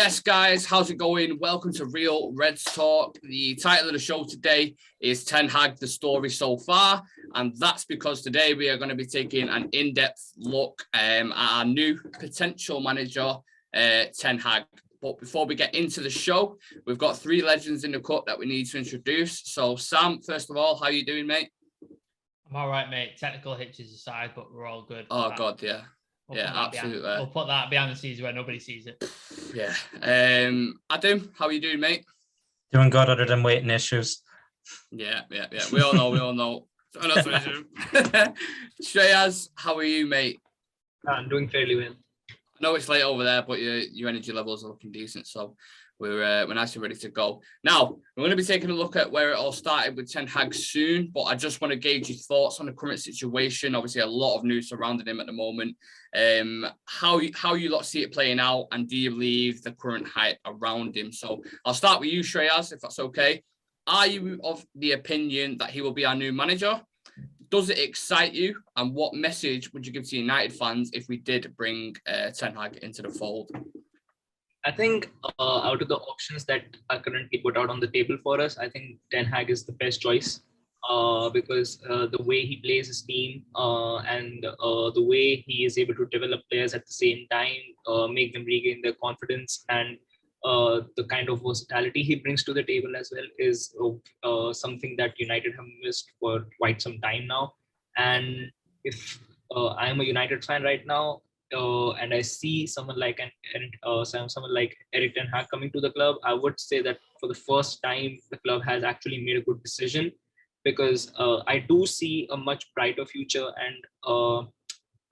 Yes, guys, how's it going? Welcome to Real Reds Talk. The title of the show today is Ten Hag, the story so far. And that's because today we are going to be taking an in-depth look at our new potential manager, Ten Hag. But before we get into the show, we've got three legends in the cut that we need to introduce. So, Sam, first of all, how are you doing, mate? I'm all right, mate. Technical hitches aside, but we're all good. Oh, God, yeah. Absolutely. We'll put that behind the scenes where nobody sees it. Yeah. Adam, how are you doing, mate? Doing good, other than waiting issues. Yeah. We all know. Shreays, how are you, mate? I'm doing fairly well. I know it's late over there, but your energy levels are looking decent, so we're nice and ready to go. Now, we're going to be taking a look at where it all started with Ten Hag soon, but I just want to gauge your thoughts on the current situation. Obviously, a lot of news surrounding him at the moment. How you lot see it playing out, and do you believe the current hype around him? So I'll start with you, Shreays, if that's okay. Are you of the opinion that he will be our new manager? Does it excite you? And what message would you give to United fans if we did bring Ten Hag into the fold? I think out of the options that are currently put out on the table for us, I think Ten Hag is the best choice because the way he plays his team and the way he is able to develop players at the same time, make them regain their confidence, and the kind of versatility he brings to the table as well is something that United have missed for quite some time now. And if I'm a United fan right now, and I see someone like Erik Ten Hag coming to the club, I would say that for the first time, the club has actually made a good decision, because I do see a much brighter future and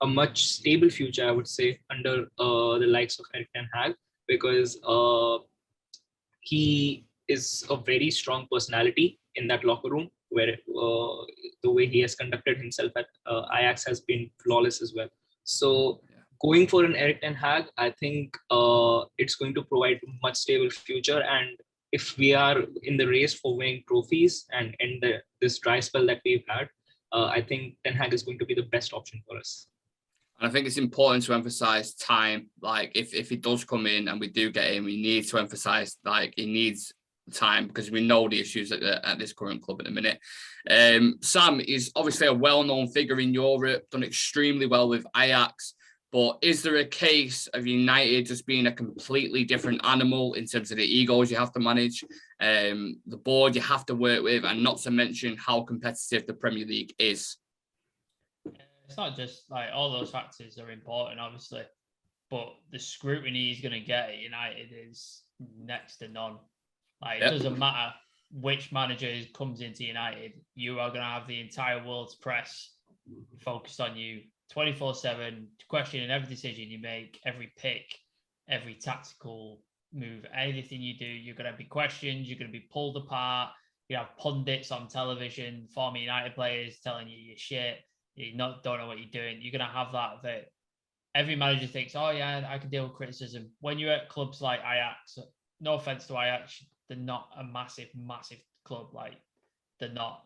a much stable future, I would say, under the likes of Erik Ten Hag, because he is a very strong personality in that locker room, where the way he has conducted himself at Ajax has been flawless as well. So going for an Erik Ten Hag, I think it's going to provide a much stable future. And if we are in the race for winning trophies and end this dry spell that we've had, I think Ten Hag is going to be the best option for us. And I think it's important to emphasize time. Like if he does come in and we do get him, we need to emphasize like he needs time, because we know the issues at this current club at the minute. Sam is obviously a well-known figure in Europe, done extremely well with Ajax. But is there a case of United just being a completely different animal in terms of the egos you have to manage, the board you have to work with, and not to mention how competitive the Premier League is? It's not just like all those factors are important, obviously, but the scrutiny he's going to get at United is next to none. Like, It doesn't matter which manager comes into United, you are going to have the entire world's press focused on you 24/7, questioning every decision you make, every pick, every tactical move, anything you do. You're going to be questioned, you're going to be pulled apart. You have pundits on television, former United players telling you you're shit, you don't know what you're doing. You're going to have that every manager thinks, oh yeah, I can deal with criticism. When you're at clubs like Ajax, no offense to Ajax, they're not a massive club. Like, they're not.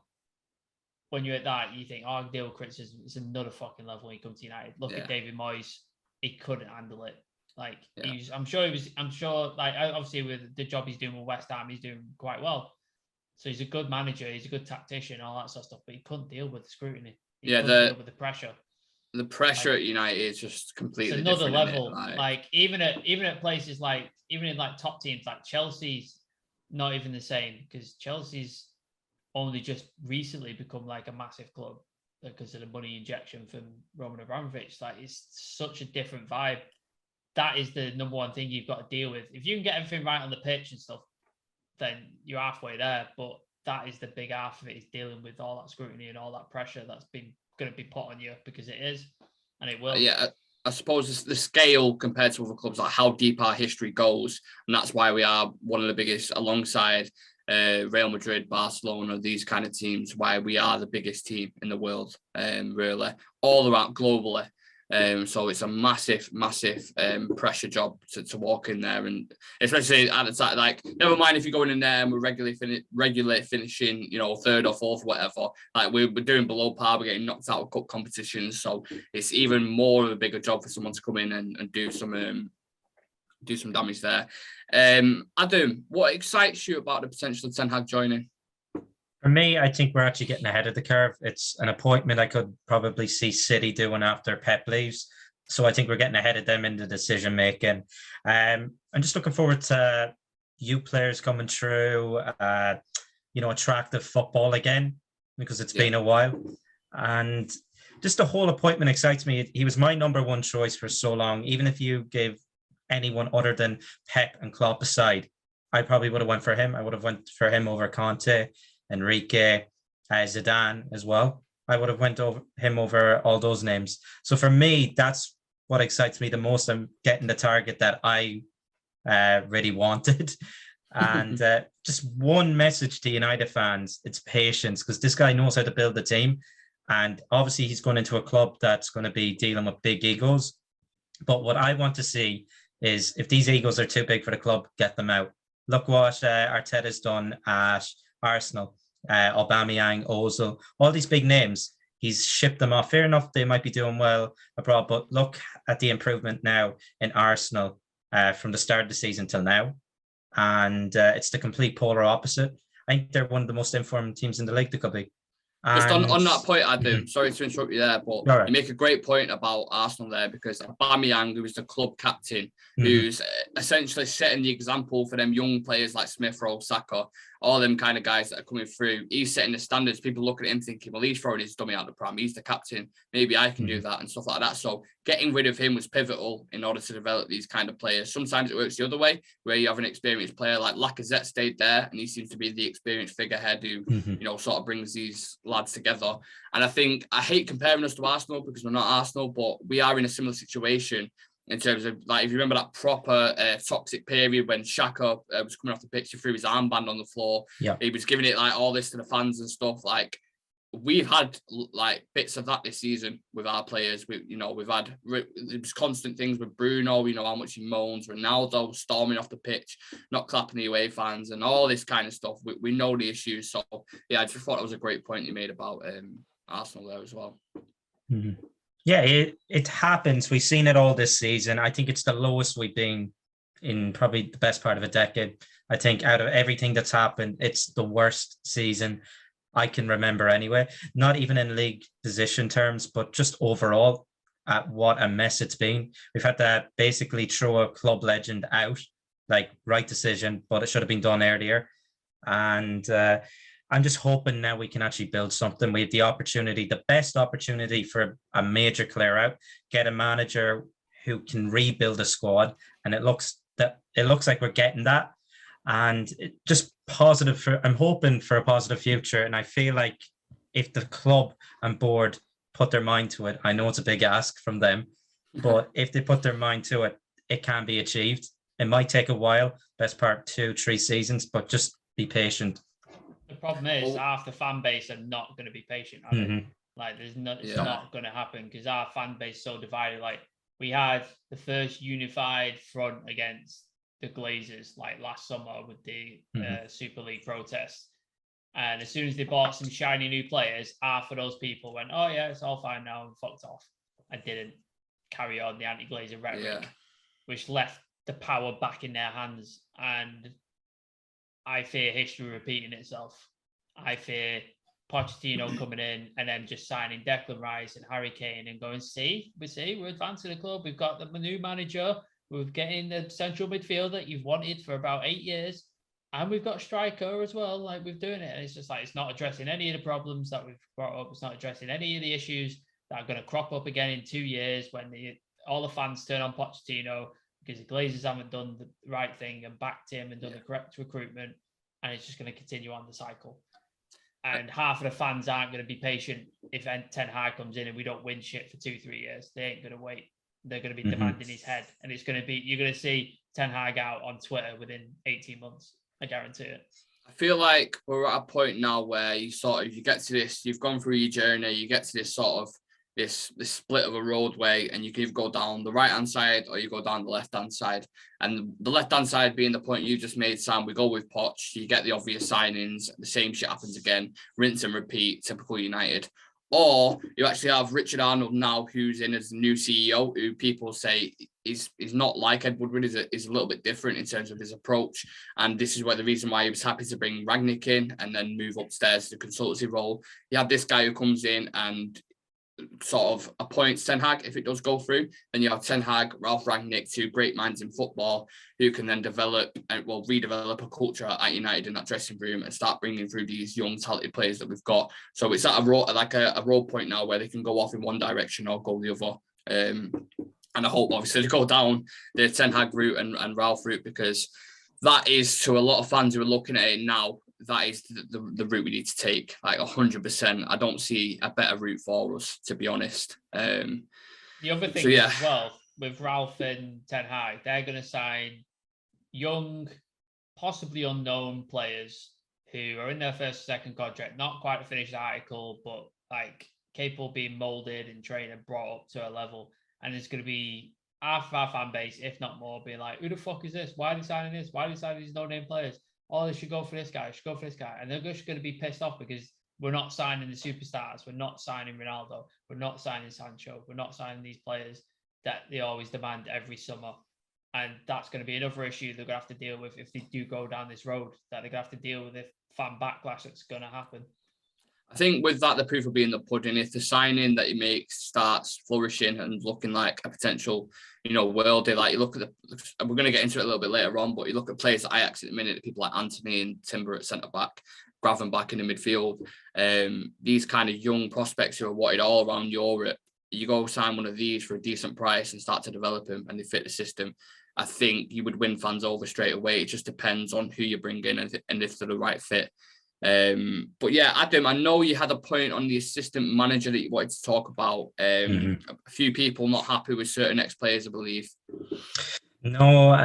When you're at that, you think, oh, I can deal with criticism. It's another fucking level when you come to United. Look at David Moyes. He couldn't handle it. Like, I'm sure, like, obviously with the job he's doing with West Ham, he's doing quite well. So he's a good manager. He's a good tactician, all that sort of stuff. But he couldn't deal with the scrutiny. He couldn't deal with the pressure. The pressure at United is just completely it's another different, level. Like even at places like, even in like top teams like Chelsea's not even the same, because Chelsea's only just recently become like a massive club because of the money injection from Roman Abramovich. Like, it's such a different vibe. That is the number one thing you've got to deal with. If you can get everything right on the pitch and stuff, then you're halfway there. But that is the big half of it, is dealing with all that scrutiny and all that pressure that's been going to be put on you, because it is, and it will. I suppose the scale compared to other clubs, like how deep our history goes, and that's why we are one of the biggest, alongside Real Madrid, Barcelona, these kind of teams, why we are the biggest team in the world, really, all around globally. So it's a massive pressure job to walk in there, and especially at the time, like, never mind if you're going in there and we're regularly finishing, third or fourth, whatever. Like, we're doing below par, we're getting knocked out of cup competitions, so it's even more of a bigger job for someone to come in and do some do some damage there. Adam, what excites you about the potential of Ten Hag joining? For me, I think we're actually getting ahead of the curve. It's an appointment I could probably see City doing after Pep leaves. So I think we're getting ahead of them in the decision making. I'm just looking forward to youth players coming through, attractive football again, because it's been a while. And just the whole appointment excites me. He was my number one choice for so long. Even if you gave anyone other than Pep and Klopp aside, I probably would have went for him. I would have went for him over Conte, Enrique, Zidane as well. I would have went over him over all those names. So for me, that's what excites me the most. I'm getting the target that I really wanted. And just one message to United fans, it's patience, because this guy knows how to build a team. And obviously he's going into a club that's going to be dealing with big egos. But what I want to see is if these egos are too big for the club, get them out. Look what Arteta's done at Arsenal, Aubameyang, Ozil, all these big names. He's shipped them off. Fair enough, they might be doing well abroad, but look at the improvement now in Arsenal from the start of the season till now. And it's the complete polar opposite. I think they're one of the most informed teams in the league, they could be. Just on that point, Adam, sorry to interrupt you there, but you make a great point about Arsenal there, because Aubameyang, who is the club captain, who's essentially setting the example for them young players like Smith Rowe, Saka, all them kind of guys that are coming through. He's setting the standards. People look at him thinking, well, he's throwing his dummy out the pram. He's the captain. Maybe I can do that and stuff like that. So getting rid of him was pivotal in order to develop these kind of players. Sometimes it works the other way, where you have an experienced player like Lacazette stayed there, and he seems to be the experienced figurehead who, sort of brings these lads together. And I hate comparing us to Arsenal because we're not Arsenal, but we are in a similar situation in terms of, like, if you remember that proper toxic period when Xhaka was coming off the pitch, he threw his armband on the floor. Yeah. He was giving it like all this to the fans and stuff. Like, we've had like bits of that this season with our players. We've had there's constant things with Bruno. We know how much he moans. Ronaldo storming off the pitch, not clapping the away fans, and all this kind of stuff. We know the issues. So yeah, I just thought it was a great point you made about Arsenal there as well. Yeah, it happens. We've seen it all this season. I think it's the lowest we've been in probably the best part of a decade. I think out of everything that's happened, it's the worst season I can remember anyway. Not even in league position terms, but just overall at what a mess it's been. We've had to basically throw a club legend out, like, right decision, but it should have been done earlier. And I'm just hoping now we can actually build something. We have the opportunity, the best opportunity for a major clear out, get a manager who can rebuild a squad. And it looks like we're getting that. And it just positive I'm hoping for a positive future. And I feel like if the club and board put their mind to it, I know it's a big ask from them, but if they put their mind to it, it can be achieved. It might take a while, best part 2-3 seasons, but just be patient. The problem is half the fan base are not going to be patient. Like, it's not going to happen because our fan base is so divided. Like, we had the first unified front against the Glazers like last summer with the Super League protests. And as soon as they bought some shiny new players, half of those people went, oh yeah, it's all fine now, and fucked off. And didn't carry on the anti-Glazer rhetoric, which left the power back in their hands. And I fear history repeating itself. I fear Pochettino coming in and then just signing Declan Rice and Harry Kane and going, we're advancing the club. We've got the new manager. We're getting the central midfielder you've wanted for about 8 years. And we've got a striker as well. Like, we're doing it. And it's just like, it's not addressing any of the problems that we've brought up. It's not addressing any of the issues that are going to crop up again in 2 years when all the fans turn on Pochettino because the Glazers haven't done the right thing and backed him and done the correct recruitment. And it's just going to continue on the cycle. And half of the fans aren't going to be patient if Ten Hag comes in and we don't win shit for 2-3 years. They ain't going to wait. They're going to be demanding his head. And it's going to be, you're going to see Ten Hag out on Twitter within 18 months. I guarantee it. I feel like we're at a point now where you get to this, you've gone through your journey, you get to this sort of, this split of a roadway, and you can either go down the right-hand side or you go down the left-hand side. And the left-hand side being the point you just made, Sam, we go with Poch, you get the obvious signings, the same shit happens again, rinse and repeat, typical United. Or you actually have Richard Arnold now, who's in as the new CEO, who people say he's not like Ed Woodward. Is a little bit different in terms of his approach, and this is where the reason why he was happy to bring Rangnick in and then move upstairs to the consultancy role. You have this guy who comes in and sort of appoints Ten Hag. If it does go through, then you have Ten Hag, Ralph Rangnick, two great minds in football who can then develop and redevelop a culture at United in that dressing room and start bringing through these young talented players that we've got. So it's at a road point now where they can go off in one direction or go the other. And I hope obviously to go down the Ten Hag route and Ralph route, because that is, to a lot of fans who are looking at it now, that is the route we need to take, like 100%. I don't see a better route for us, to be honest. The other thing is as well, with Ralph and Ten Hag, they're going to sign young, possibly unknown players who are in their first or second contract, not quite a finished article, but like capable of being molded and trained and brought up to a level. And it's going to be half of our fan base, if not more, being like, who the fuck is this? Why are they signing this? Why are they signing these no-name players? Oh, they should go for this guy. Should go for this guy. And they're just going to be pissed off because we're not signing the superstars. We're not signing Ronaldo. We're not signing Sancho. We're not signing these players that they always demand every summer. And that's going to be another issue they're going to have to deal with if they do go down this road, that they're going to have to deal with if fan backlash that's going to happen. I think with that, the proof will be in the pudding. If the signing that he makes starts flourishing and looking like a potential, worldie, like you look at we're going to get into it a little bit later on, but you look at players at Ajax at the minute, people like Anthony and Timber at centre-back, Gravenberch in the midfield, these kind of young prospects who are wanted all around Europe, you go sign one of these for a decent price and start to develop them and they fit the system, I think you would win fans over straight away. It just depends on who you bring in and if they're the right fit. But yeah, Adam, I know you had a point on the assistant manager that you wanted to talk about. A few people not happy with certain ex-players, I believe. No,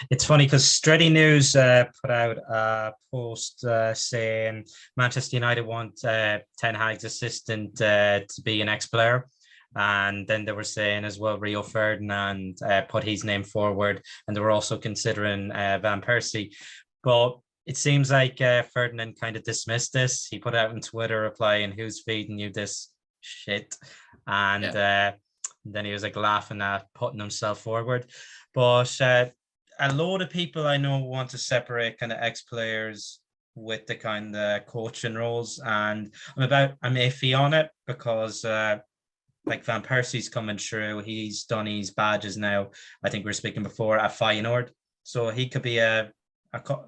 it's funny because Stretty News put out a post saying Manchester United want Ten Hag's assistant to be an ex-player. And then they were saying as well, Rio Ferdinand put his name forward, and they were also considering Van Persie. But it seems like Ferdinand kind of dismissed this. He put out on Twitter replying, "Who's feeding you this shit?" And then he was like laughing at putting himself forward. But a load of people I know want to separate kind of ex-players with the kind of coaching roles. And I'm iffy on it because like Van Persie's coming through. He's done his badges now. I think we were speaking before at Feyenoord. So he could be a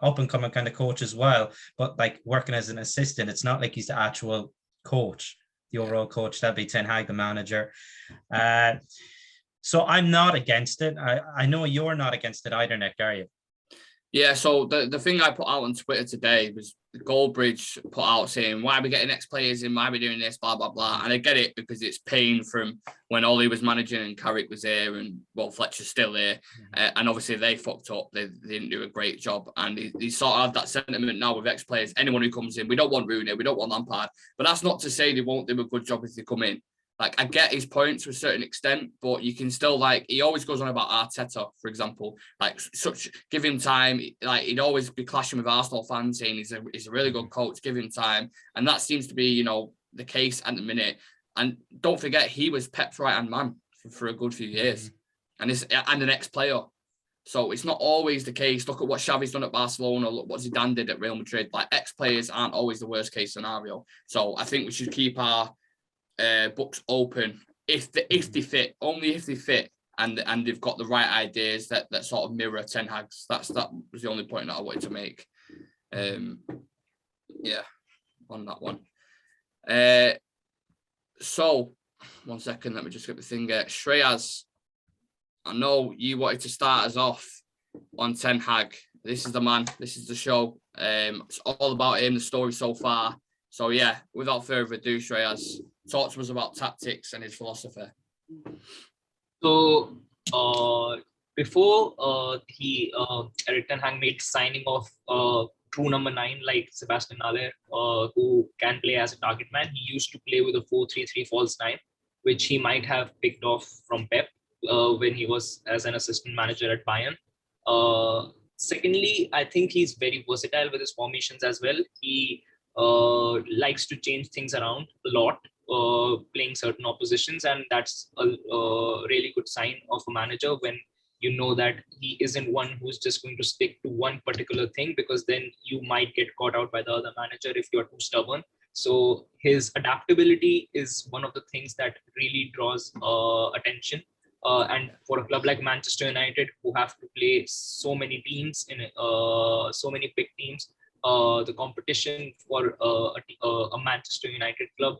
up-and-coming kind of coach as well, but like working as an assistant, it's not like he's the actual coach, the overall coach. That'd be Ten Hag, the manager. So I'm not against it. I know you're not against it either, Nick, are you? Yeah, so the thing I put out on Twitter today was Goldbridge put out saying, why are we getting ex-players in? Why are we doing this? Blah, blah, blah. And I get it because it's pain from when Ollie was managing and Carrick was there and, Fletcher's still there. And obviously they fucked up. They didn't do a great job. And he sort of have that sentiment now with ex-players. Anyone who comes in, we don't want Rooney, we don't want Lampard. But that's not to say they won't do a good job if they come in. Like, I get his points to a certain extent, but you can still, he always goes on about Arteta, for example, give him time. Like, he'd always be clashing with Arsenal fans saying he's a really good coach, give him time. And that seems to be, the case at the minute. And don't forget, he was Pep's right-hand man for a good few years. And an ex-player. So it's not always the case. Look at what Xavi's done at Barcelona. Look what Zidane did at Real Madrid. Like, ex-players aren't always the worst-case scenario. So I think we should keep our books open if they fit, only if they fit, and they've got the right ideas that sort of mirror Ten Hag's. That was the only point that I wanted to make. Yeah, on that one. So 1 second, let me just get the thing. Shreas, I know you wanted to start us off on Ten Hag. This is the man. This is the show. It's all about him. The story so far. So yeah, without further ado, Shreas, talk to us about tactics and his philosophy. So before Erik Ten Hag made signing of true number 9 like Sebastian Haller, who can play as a target man, he used to play with a 4-3-3 false 9, which he might have picked off from Pep when he was as an assistant manager at Bayern. Secondly, I think he's very versatile with his formations as well. He likes to change things around a lot. playing certain oppositions, and that's a really good sign of a manager when you know that he isn't one who's just going to stick to one particular thing, because then you might get caught out by the other manager if you're too stubborn. So his adaptability is one of the things that really draws attention. And for a club like Manchester United, who have to play so many teams in so many big teams, the competition for a Manchester United club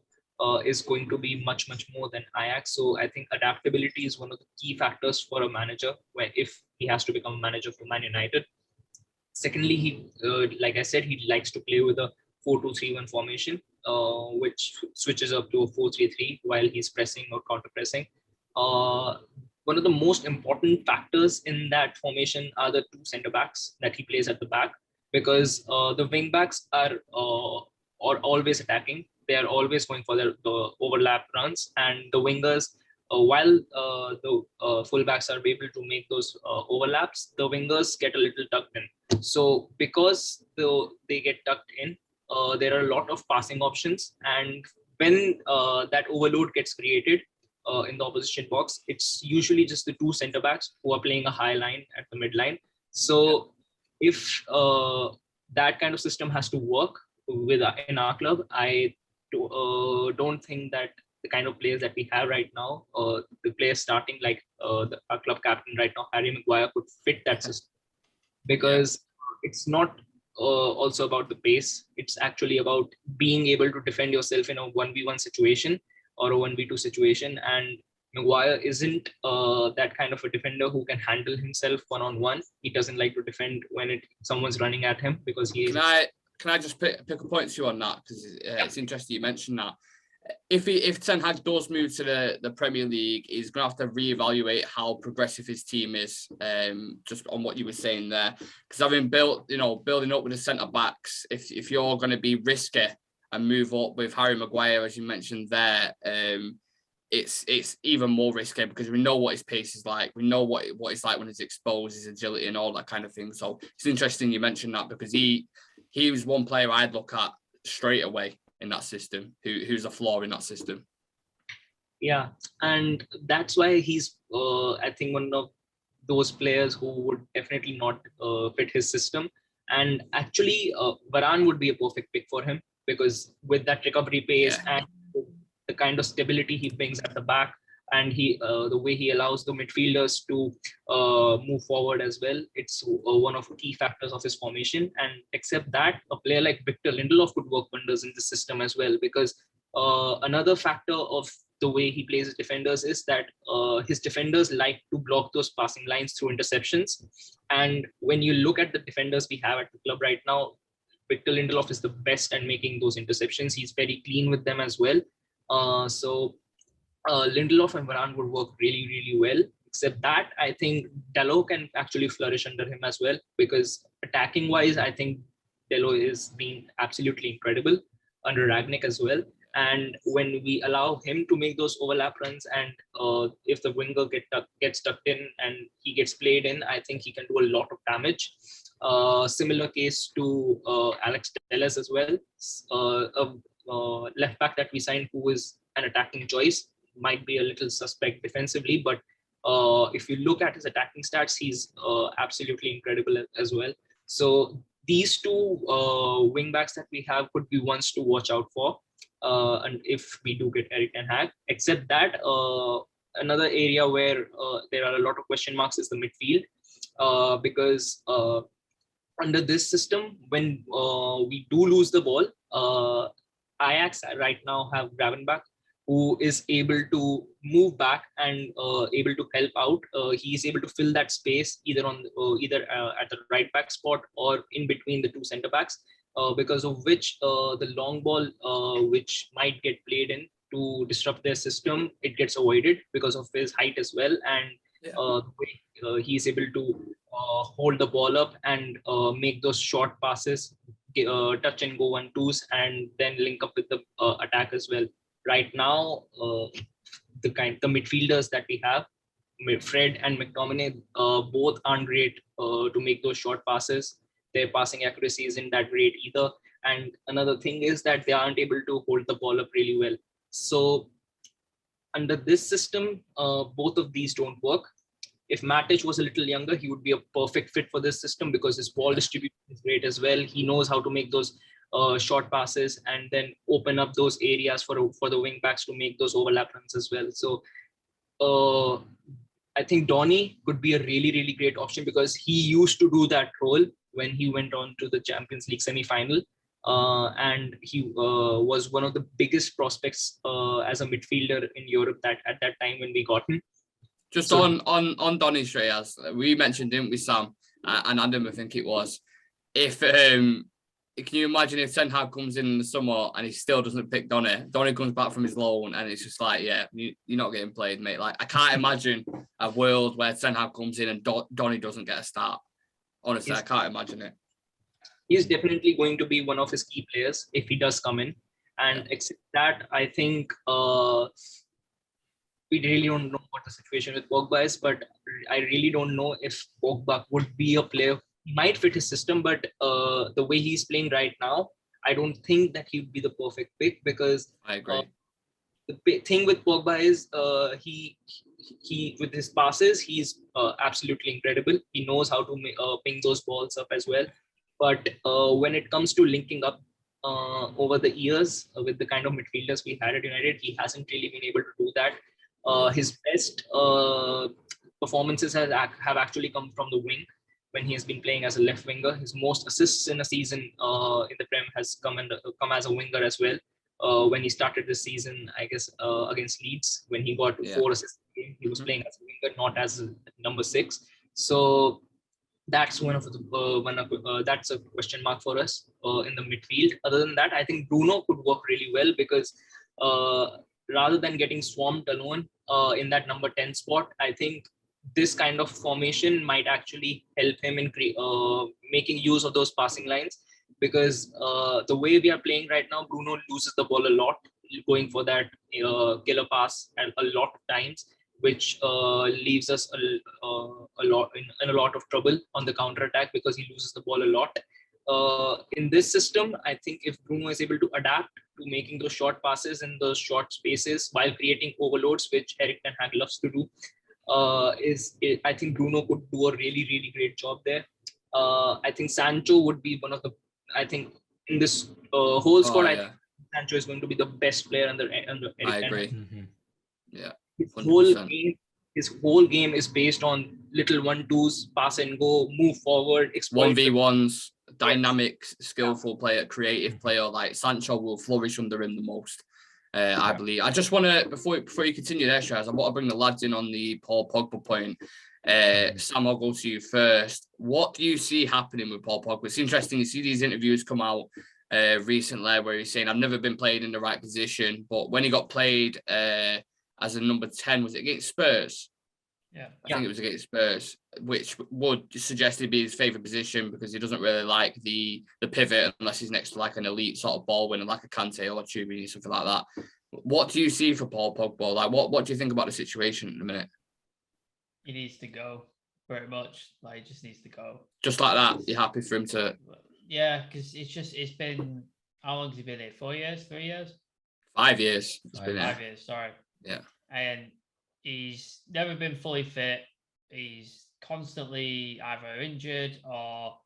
is going to be much more than Ajax. So I think adaptability is one of the key factors for a manager if he has to become a manager for Man United. Secondly, he like I said, he likes to play with a 4-2-3-1 formation, which switches up to a 4-3-3 while he's pressing or counter pressing. One of the most important factors in that formation are the two centre backs that he plays at the back, because the wing backs are always attacking. They are always going for the overlap runs, and the wingers, while the fullbacks are able to make those overlaps, the wingers get a little tucked in. So because they get tucked in, there are a lot of passing options, and when that overload gets created in the opposition box, it's usually just the two centre backs who are playing a high line at the midline. So if that kind of system has to work in our club, I don't think that the kind of players that we have right now, the players starting like our club captain right now, Harry Maguire, could fit that system, because it's not also about the pace. It's actually about being able to defend yourself in a 1v1 situation or a 1v2 situation. And Maguire isn't that kind of a defender who can handle himself one-on-one. He doesn't like to defend when someone's running at him, because he is... Can I just pick a point to you on that? Because it's interesting you mentioned that. If Ten Hag does move to the Premier League, he's going to have to reevaluate how progressive his team is, just on what you were saying there. Because having building up with the centre backs, if you're going to be risky and move up with Harry Maguire, as you mentioned there, it's even more risky, because we know what his pace is like. We know what it's like when he's exposed, his agility and all that kind of thing. So it's interesting you mentioned that, because he was one player I'd look at straight away in that system, who's a flaw in that system. Yeah, and that's why he's, I think, one of those players who would definitely not fit his system. And actually, Varane would be a perfect pick for him, because with that recovery pace and the kind of stability he brings at the back, and the way he allows the midfielders to move forward as well, it's one of the key factors of his formation. And except that, a player like Victor Lindelof could work wonders in the system as well, because another factor of the way he plays his defenders is that his defenders like to block those passing lines through interceptions. And when you look at the defenders we have at the club right now, Victor Lindelof is the best at making those interceptions. He's very clean with them as well. So Lindelof and Varane would work really well. Except that, I think Dalot can actually flourish under him as well, because attacking wise, I think Dalot is being absolutely incredible under Ragnick as well. And when we allow him to make those overlap runs, and if the winger gets tucked in and he gets played in, I think he can do a lot of damage. Similar case to Alex Telles as well, a left back that we signed who is an attacking choice, might be a little suspect defensively, but if you look at his attacking stats, he's absolutely incredible as well. So these two wing backs that we have could be ones to watch out for. And if we do get Erik Ten Hag, except that another area where there are a lot of question marks is the midfield, because under this system, when we do lose the ball, Ajax right now have Gravenberch, who is able to move back and able to help out. He is able to fill that space either at the right back spot or in between the two centre backs, because of which the long ball, which might get played in to disrupt their system, it gets avoided because of his height as well. And he is able to hold the ball up and make those short passes, touch and go 1-2s, and then link up with the attack as well. Right now, the midfielders that we have, Fred and McTominay, both aren't great to make those short passes. Their passing accuracy isn't that great either. And another thing is that they aren't able to hold the ball up really well. So under this system, both of these don't work. If Matic was a little younger, he would be a perfect fit for this system because his ball distribution is great as well. He knows how to make those short passes and then open up those areas for the wing backs to make those overlap runs as well. So I think Donny could be a really, really great option because he used to do that role when he went on to the Champions League semi-final. And he was one of the biggest prospects as a midfielder in Europe at that time when we got him. Just on Donny Shreays, we mentioned, didn't we, Sam? And Adam, I think it was. If can you imagine if Ten Hag comes in the summer and he still doesn't pick Donny? Donny comes back from his loan and it's just like, yeah, you're not getting played, mate. Like, I can't imagine a world where Ten Hag comes in and Donny doesn't get a start. Honestly, I can't imagine it. He's definitely going to be one of his key players if he does come in. And except that, I think we really don't know what the situation with Pogba is, but I really don't know if Pogba would be a player. He might fit his system, but the way he's playing right now, I don't think that he would be the perfect pick because I agree. The thing with Pogba is he with his passes, he's absolutely incredible. He knows how to ping those balls up as well. But when it comes to linking up over the years with the kind of midfielders we had at United, he hasn't really been able to do that. His best performances have actually come from the wing when he has been playing as a left winger. His most assists in a season in the Prem has come as a winger as well. When he started this season, I guess against Leeds, when he got 4 assists a game, he was playing as a winger, not as a number 6. So that's that's a question mark for us in the midfield. Other than that, I think Bruno could work really well because rather than getting swamped alone in that number 10 spot, I think this kind of formation might actually help him in making use of those passing lines because the way we are playing right now, Bruno loses the ball a lot, going for that killer pass a lot of times, which leaves us a lot in a lot of trouble on the counter attack because he loses the ball a lot. In this system, I think if Bruno is able to adapt to making those short passes in those short spaces while creating overloads, which Erik Ten Hag loves to do, I think Bruno could do a really, really great job there. I think Sancho would be one of the, I think in this whole squad, I think Sancho is going to be the best player under Erik Ten Hag. I agree. Yeah. His whole game is based on little 1-2s, pass and go, move forward, exploit 1v1s, dynamic, skillful player, creative player. Like Sancho will flourish under him the most, I believe. I just want to, before you continue there, Shreays, I want to bring the lads in on the Paul Pogba point. Sam, I'll go to you first. What do you see happening with Paul Pogba? It's interesting. You see these interviews come out recently where he's saying, I've never been played in the right position, but when he got played as a number 10, was it against Spurs? Yeah. I think it was against Spurs, which would suggest it'd be his favourite position because he doesn't really like the pivot unless he's next to like an elite sort of ball winner like a Kante or a Chubby, something like that. What do you see for Paul Pogba? Like, what do you think about the situation at the minute? He needs to go, very much. Like, he just needs to go. Just like that? You're happy for him to... Yeah, because it's been... How long has he been here? 4 years? 3 years? 5 years. It's been 5 years, sorry. Yeah. And he's never been fully fit. He's constantly either injured or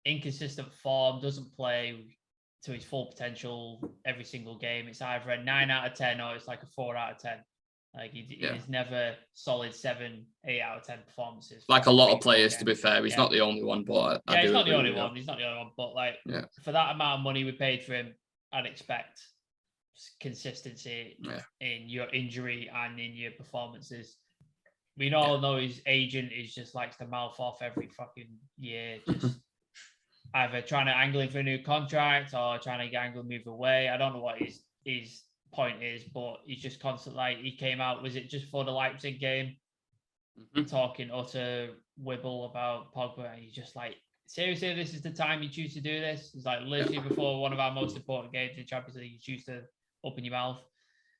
inconsistent form, doesn't play to his full potential every single game. It's either a 9 out of 10 or it's like a 4 out of 10. Like he's never solid 7, 8 out of 10 performances. Like a lot of players, to be fair. He's not the only one, but he's not the only one. He's not the only one. But like for that amount of money we paid for him, I'd expect consistency in your injury and in your performances. We all know his agent is just likes to mouth off every fucking year, just either trying to angle him for a new contract or trying to angle him move away. I don't know what his point is, but he's just constantly like, he came out, was it just for the Leipzig game, talking utter wibble about Pogba, and he's just like, seriously, this is the time you choose to do this? It's like literally before one of our most important games in Champions League, you choose to open your mouth.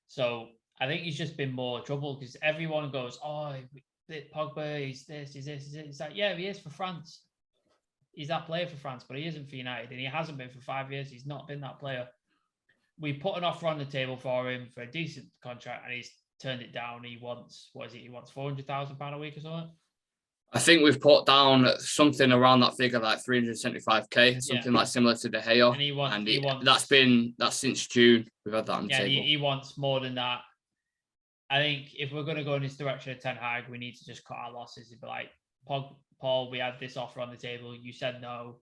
So I think he's just been more trouble because everyone goes, oh, Pogba, he's this, he's this, he's this. It's like, yeah, he is for France. He's that player for France, but he isn't for United, and he hasn't been for 5 years. He's not been that player. we put an offer on the table for him for a decent contract, and he's turned it down. He wants, what is it? He wants £400,000 a week or something. I think we've put down something around that figure, like 375k, something like similar to De Gea. And he wants that's since June. We've had that on the table. He wants more than that. I think if we're going to go in this direction of Ten Hag, we need to just cut our losses. It'd be like, Paul, we had this offer on the table. You said no.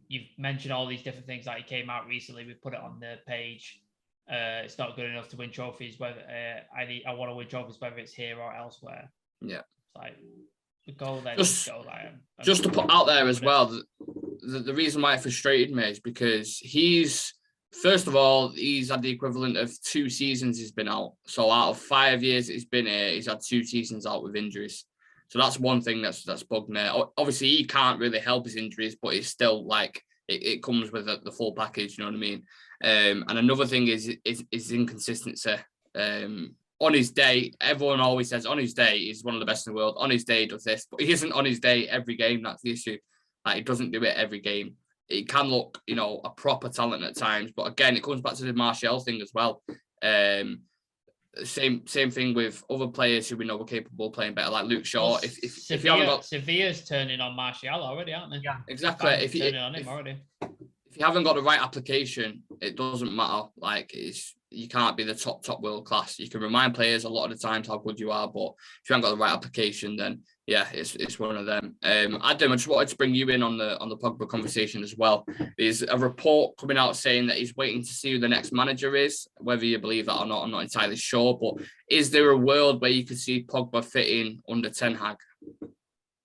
You've mentioned all these different things. Like, it came out recently. We put it on the page. It's not good enough to win trophies. Whether I want to win trophies, whether it's here or elsewhere. Yeah. It's like, go there. Just to put out there as well, the reason why it frustrated me is because first of all, he's had the equivalent of 2 seasons he's been out. So out of 5 years he's been here, he's had 2 seasons out with injuries. So that's one thing that's bugged me. Obviously, he can't really help his injuries, but it's still like it comes with the full package. You know what I mean? And another thing is inconsistency. On his day, everyone always says on his day he's one of the best in the world. On his day he does this, but he isn't on his day every game. That's the issue. Like, he doesn't do it every game. He can look, a proper talent at times, but again, it comes back to the Martial thing as well. Same thing with other players who we know were capable of playing better, like Luke Shaw. Well, if you haven't got Sevilla's turning on Martial already, aren't they? Yeah, exactly. If you haven't got the right application, it doesn't matter. Like, you can't be the top world class. You can remind players a lot of the times how good you are, but if you haven't got the right application, then yeah, it's one of them. Adam, I just wanted to bring you in on the Pogba conversation as well. There's a report coming out saying that he's waiting to see who the next manager is. Whether you believe that or not, I'm not entirely sure. But is there a world where you could see Pogba fitting under Ten Hag?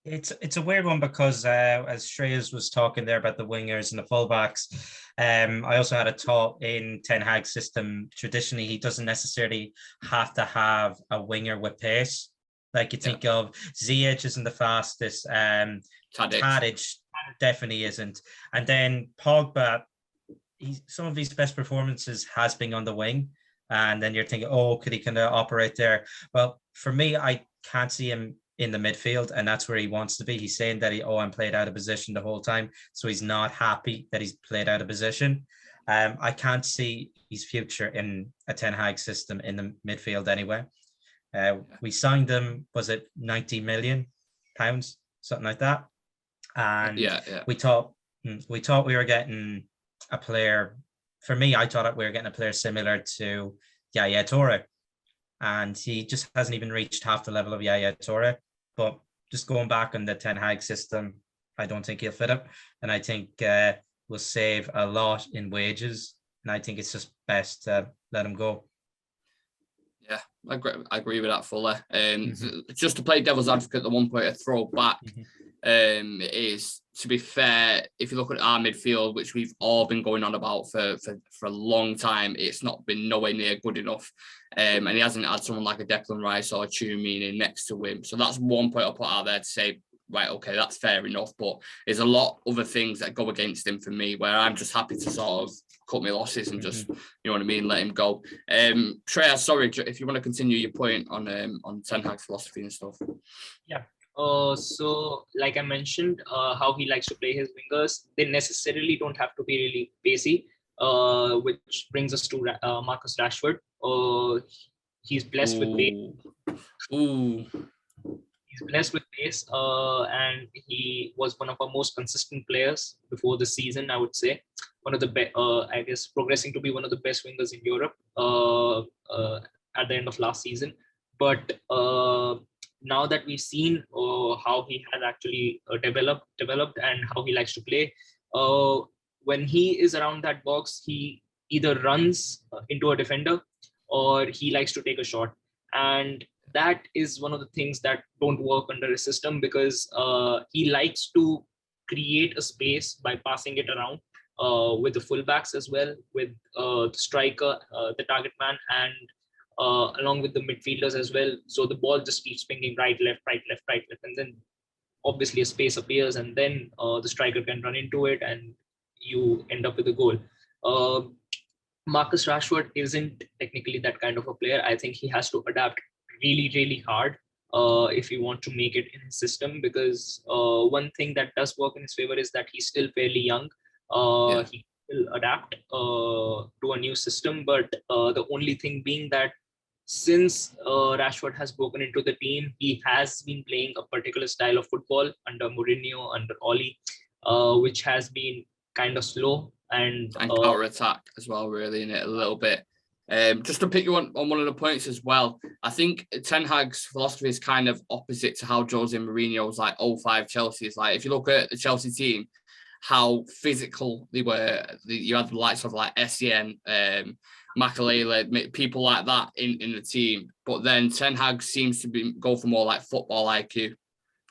It's a weird one because as Shreays was talking there about the wingers and the fullbacks, I also had a thought in Ten Hag's system. Traditionally, he doesn't necessarily have to have a winger with pace. Like, you think of Ziyech isn't the fastest. Tadic definitely isn't. And then Pogba, some of his best performances has been on the wing. And then you're thinking, could he kind of operate there? Well, for me, I can't see him in the midfield, and that's where he wants to be. He's saying that I'm played out of position the whole time, so he's not happy that he's played out of position. I can't see his future in a Ten Hag system in the midfield anyway. We signed him, was it £90 million, something like that? And we thought we were getting a player. For me, I thought we were getting a player similar to Yaya Toure, and he just hasn't even reached half the level of Yaya Toure. But just going back on the Ten Hag system, I don't think he'll fit it, and I think we'll save a lot in wages, and I think it's just best to let him go. Yeah, I agree with that fully. Just to play devil's advocate, the one point I throw back is, to be fair, if you look at our midfield, which we've all been going on about for a long time, it's not been nowhere near good enough. And he hasn't had someone like a Declan Rice or a Tchouaméni next to him. So that's one point I'll put out there to say, right, okay, that's fair enough. But there's a lot of other things that go against him for me, where I'm just happy to sort of cut my losses and just, you know what I mean, let him go. Shreya, sorry, if you want to continue your point on Ten Hag's philosophy and stuff. Yeah. So like I mentioned, how he likes to play his wingers, they necessarily don't have to be really pacey, which brings us to Marcus Rashford. He's blessed with pace. He's blessed with pace, and he was one of our most consistent players before the season, I would say. One of the best, I guess, progressing to be one of the best wingers in Europe at the end of last season. But now that we've seen how he has actually developed and how he likes to play, when he is around that box, he either runs into a defender or he likes to take a shot. And that is one of the things that don't work under a system, because he likes to create a space by passing it around with the fullbacks as well, with the striker, the target man, and along with the midfielders as well. So the ball just keeps pinging right, left, and then obviously a space appears, and then the striker can run into it, and you end up with a goal. Marcus Rashford isn't technically that kind of a player. I think he has to adapt really, really hard if you want to make it in his system, because one thing that does work in his favor is that he's still fairly young. He will adapt to a new system. But the only thing being that since Rashford has broken into the team, he has been playing a particular style of football under Mourinho, under Oli, which has been kind of slow and counter attack as well, really, in it a little bit. Just to pick you on one of the points as well, I think Ten Hag's philosophy is kind of opposite to how Jose Mourinho's like 05 Chelsea is like. If you look at the Chelsea team, how physical they were, you had the likes of like Essien, Makalele, people like that in the team. But then Ten Hag seems to go for more like football IQ. Do you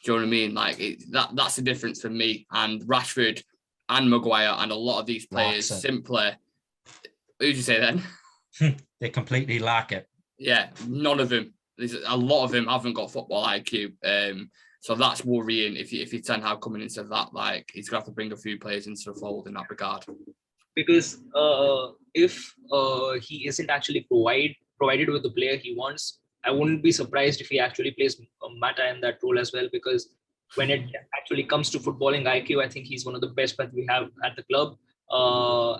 know what I mean? Like that's the difference for me. And Rashford and Maguire and a lot of these players simply. Who'd you say then? They completely lack it. Yeah, none of them. There's a lot of them haven't got football IQ. So that's worrying if you Ten Hag coming into that, like he's gonna have to bring a few players into the fold in that regard. Because if he isn't actually provided with the player he wants, I wouldn't be surprised if he actually plays Mata in that role as well. Because when it actually comes to footballing IQ, I think he's one of the best that we have at the club.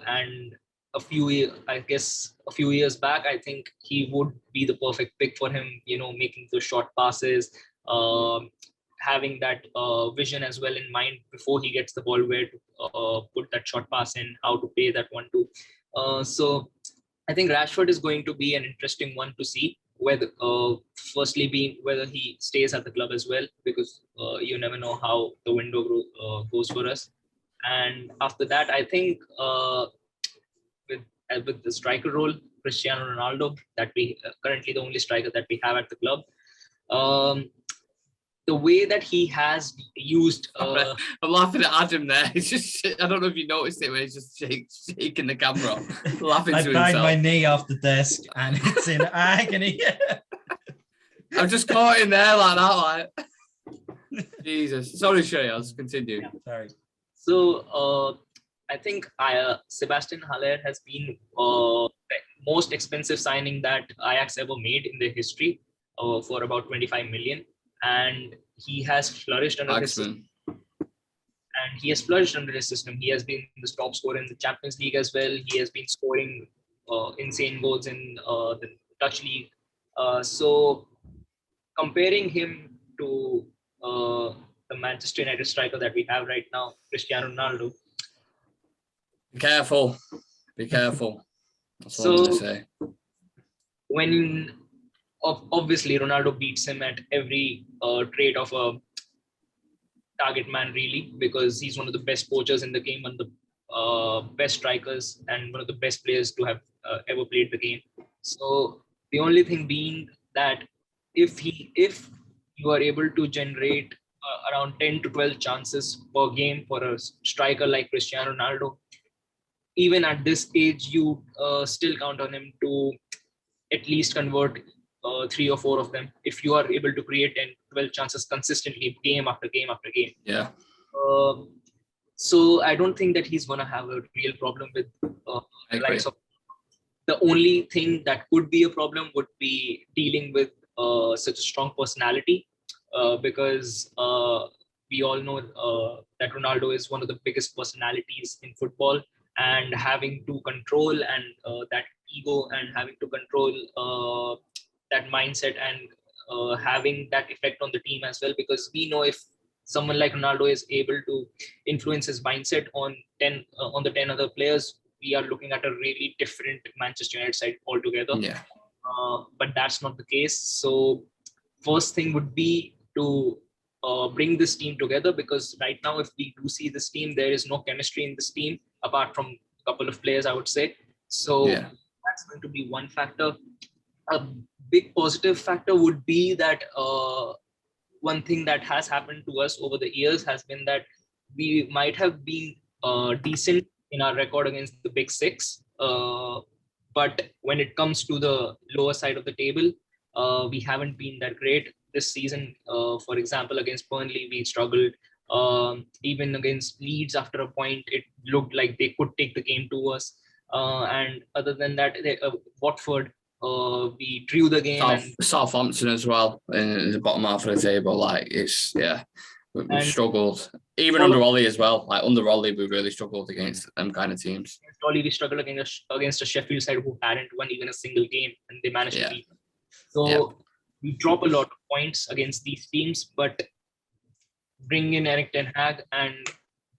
And a few years back, I think he would be the perfect pick for him. Making those short passes, having that vision as well in mind before he gets the ball, where to put that short pass in, how to play that 1-2. So I think Rashford is going to be an interesting one to see, whether firstly being whether he stays at the club as well, because you never know how the window goes for us. And after that, I think with the striker role, Cristiano Ronaldo, that we currently the only striker that we have at the club. The way that he has used... I'm laughing at Adam there. He's just, I don't know if you noticed it, when he's just shaking the camera, laughing to himself. I banged my knee off the desk and it's in agony. I'm just caught in there like that, like... Jesus. Sorry, Shreya, continue. Yeah, sorry. So, I think Sebastian Haller has been the most expensive signing that Ajax ever made in their history, for about 25 million. And he has flourished under his system. And he has flourished under his system. He has been the top scorer in the Champions League as well. He has been scoring insane goals in the Dutch League. So comparing him to the Manchester United striker that we have right now, Cristiano Ronaldo. Be careful. Be careful. That's all I'm going to say. When obviously Ronaldo beats him at every trait of a target man, really, because he's one of the best poachers in the game, one of the best strikers, and one of the best players to have ever played the game. So the only thing being that if you are able to generate around 10 to 12 chances per game for a striker like Cristiano Ronaldo, even at this age, you still count on him to at least convert 3 or 4 of them, if you are able to create 10, 12 chances consistently, game after game after game. Yeah. So I don't think that he's going to have a real problem with the likes of. The only thing that could be a problem would be dealing with such a strong personality, because we all know that Ronaldo is one of the biggest personalities in football, and having to control and that ego, and having to control that mindset, and having that effect on the team as well, because we know if someone like Ronaldo is able to influence his mindset on the 10 other players, we are looking at a really different Manchester United side altogether. Yeah. But that's not the case. So first thing would be to bring this team together, because right now, if we do see this team, there is no chemistry in this team apart from a couple of players, I would say. So that's going to be one factor. A big positive factor would be that one thing that has happened to us over the years has been that we might have been decent in our record against the big six, but when it comes to the lower side of the table, we haven't been that great this season. For example, against Burnley, we struggled. Even against Leeds, after a point, it looked like they could take the game to us. And other than that, Watford, we drew the game. Southampton as well in the bottom half of the table. Like it's We struggled. Even under Ollie as well. Like under Ollie, we really struggled against them kind of teams. Ollie, we struggled against a Sheffield side who hadn't won even a single game, and they managed to beat them. So we drop a lot of points against these teams, but bring in Erik Ten Hag, and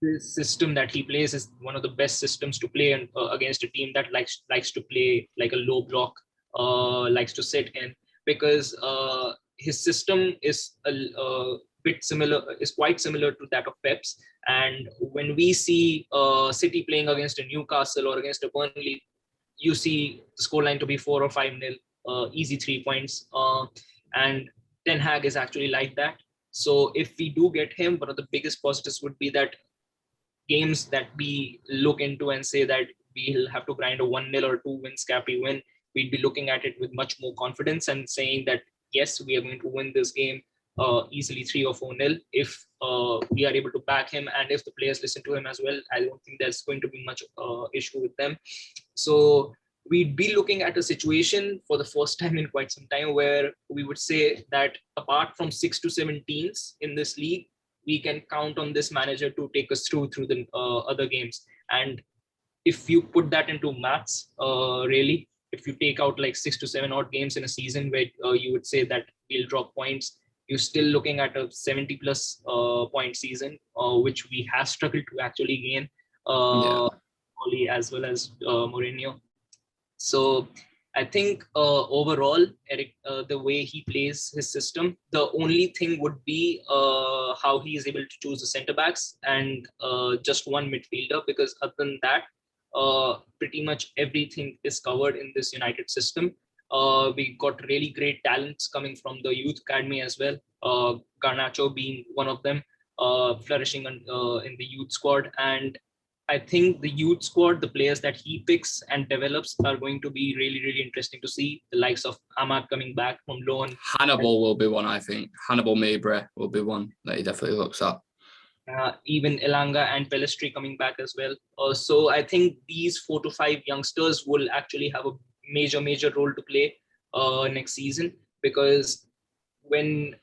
the system that he plays is one of the best systems to play against a team that likes to play like a low block, likes to sit in, because his system is a bit similar, is quite similar to that of Pep's. And when we see City playing against a Newcastle or against a Burnley, you see the scoreline to be 4 or 5-0, easy 3 points. And Ten Hag is actually like that. So if we do get him, one of the biggest positives would be that games that we look into and say that we'll have to grind a 1-0 or 2 wins Cappy win, we'd be looking at it with much more confidence and saying that, yes, we are going to win this game easily 3 or 4-0 if we are able to back him, and if the players listen to him as well. I don't think there's going to be much issue with them. So we'd be looking at a situation for the first time in quite some time where we would say that apart from 6 to 7 teams in this league, we can count on this manager to take us through the other games. And if you put that into maths, really, if you take out like 6 to 7 odd games in a season where you would say that we'll drop points, you're still looking at a 70 plus point season, which we have struggled to actually gain, Oli as well as Mourinho. So I think overall, Erik, the way he plays his system, the only thing would be how he is able to choose the centre backs and just one midfielder, because other than that, pretty much everything is covered in this United system. We got really great talents coming from the youth academy as well. Garnacho being one of them, flourishing in the youth squad. And I think the youth squad, the players that he picks and develops, are going to be really, really interesting to see. The likes of Ahmad coming back from loan. Hannibal will be one, I think. Hannibal Mabry will be one that he definitely looks at. Even Elanga and Pellistri coming back as well. So I think these 4 to 5 youngsters will actually have a major role to play next season, because when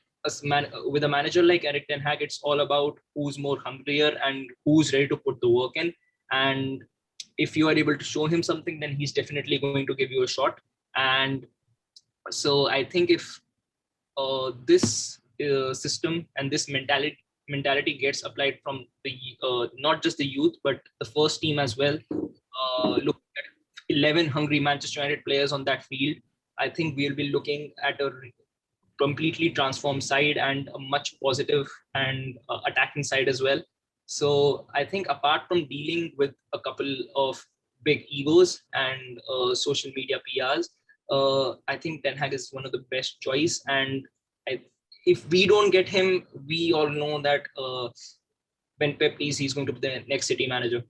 with a manager like Erik Ten Hag, it's all about who's more hungrier and who's ready to put the work in. And if you are able to show him something, then he's definitely going to give you a shot. And so I think if this system and this mentality gets applied from the not just the youth, but the first team as well, look at 11 hungry Manchester United players on that field, I think we'll be looking at a completely transformed side and a much positive and attacking side as well. So I think apart from dealing with a couple of big egos and social media PRs, I think Ten Hag is one of the best choice. And if we don't get him, we all know that when Pep leaves, he's going to be the next City manager,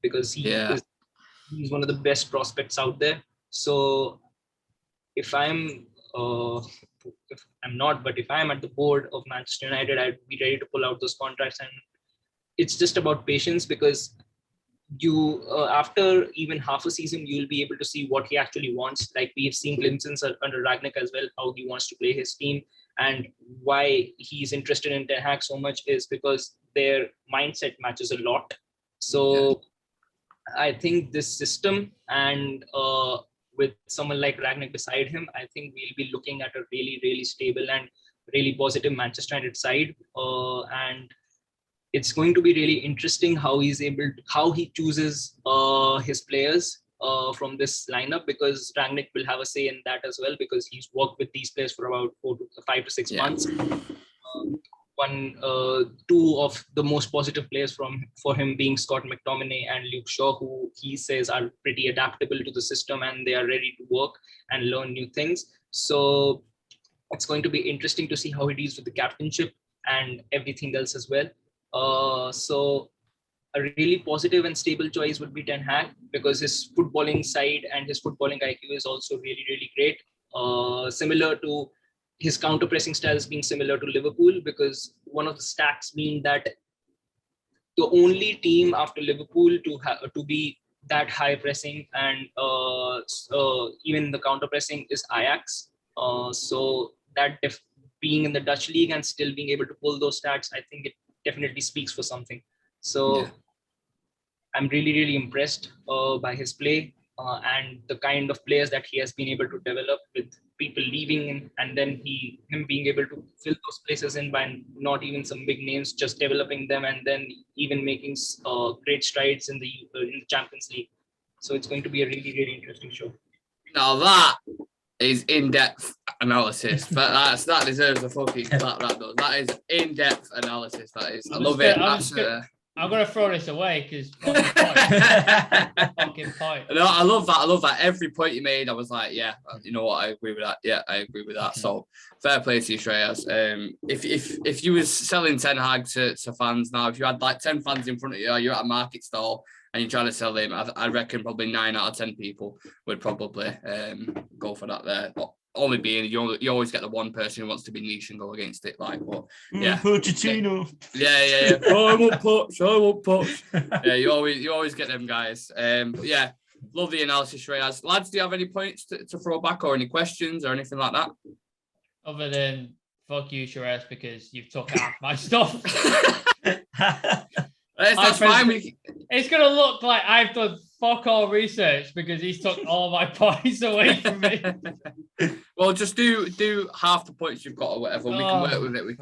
because he's one of the best prospects out there. So if I'm not, but if I'm at the board of Manchester United, I'd be ready to pull out those contracts. And it's just about patience, because you after even half a season, you'll be able to see what he actually wants. Like we have seen glimpses under Ragnick as well, how he wants to play his team, and why he's interested in Ten Hag so much is because their mindset matches a lot. So I think this system, and with someone like Ragnick beside him, I think we'll be looking at a really, really stable and really positive Manchester United side. And it's going to be really interesting how he chooses his players from this lineup, because Rangnick will have a say in that as well, because he's worked with these players for about 5 to 6 months. Two of the most positive players for him being Scott McTominay and Luke Shaw, who he says are pretty adaptable to the system and they are ready to work and learn new things. So it's going to be interesting to see how he deals with the captainship and everything else as well. So a really positive and stable choice would be Ten Hag, because his footballing side and his footballing IQ is also really, really great. Similar to his counter-pressing styles being similar to Liverpool, because one of the stats being that the only team after Liverpool to be that high pressing and even the counter-pressing is Ajax. So that being in the Dutch league and still being able to pull those stats, I think it definitely speaks for something. So I'm really, really impressed by his play and the kind of players that he has been able to develop, with people leaving and then him being able to fill those places in by not even some big names, just developing them and then even making great strides in the Champions League. So it's going to be a really, really interesting show. Now that is in-depth analysis. But that deserves a fucking clap. That does. That is in-depth analysis. That is. I love it. I'm gonna throw this away because fucking point. No, I love that. I love that. Every point you made, I was like, yeah, you know what, I agree with that. Yeah, I agree with that. So fair play to you, Shreas. If you was selling Ten Hag to fans now, if you had like 10 fans in front of you, you're at a market stall and you're trying to sell him, I reckon probably 9 out of 10 people would probably go for that there. But only being you always get the one person who wants to be niche and go against it. Like, but yeah, Pochettino. Yeah. I won't push. Yeah, you always get them guys. But yeah, love the analysis, Shreas. Lads, do you have any points to throw back or any questions or anything like that? Other than fuck you, Shreas, because you've took half my stuff. That's fine. It's gonna look like I've done fuck all research because he's took all my points away from me. Well, just do half the points you've got or whatever. We can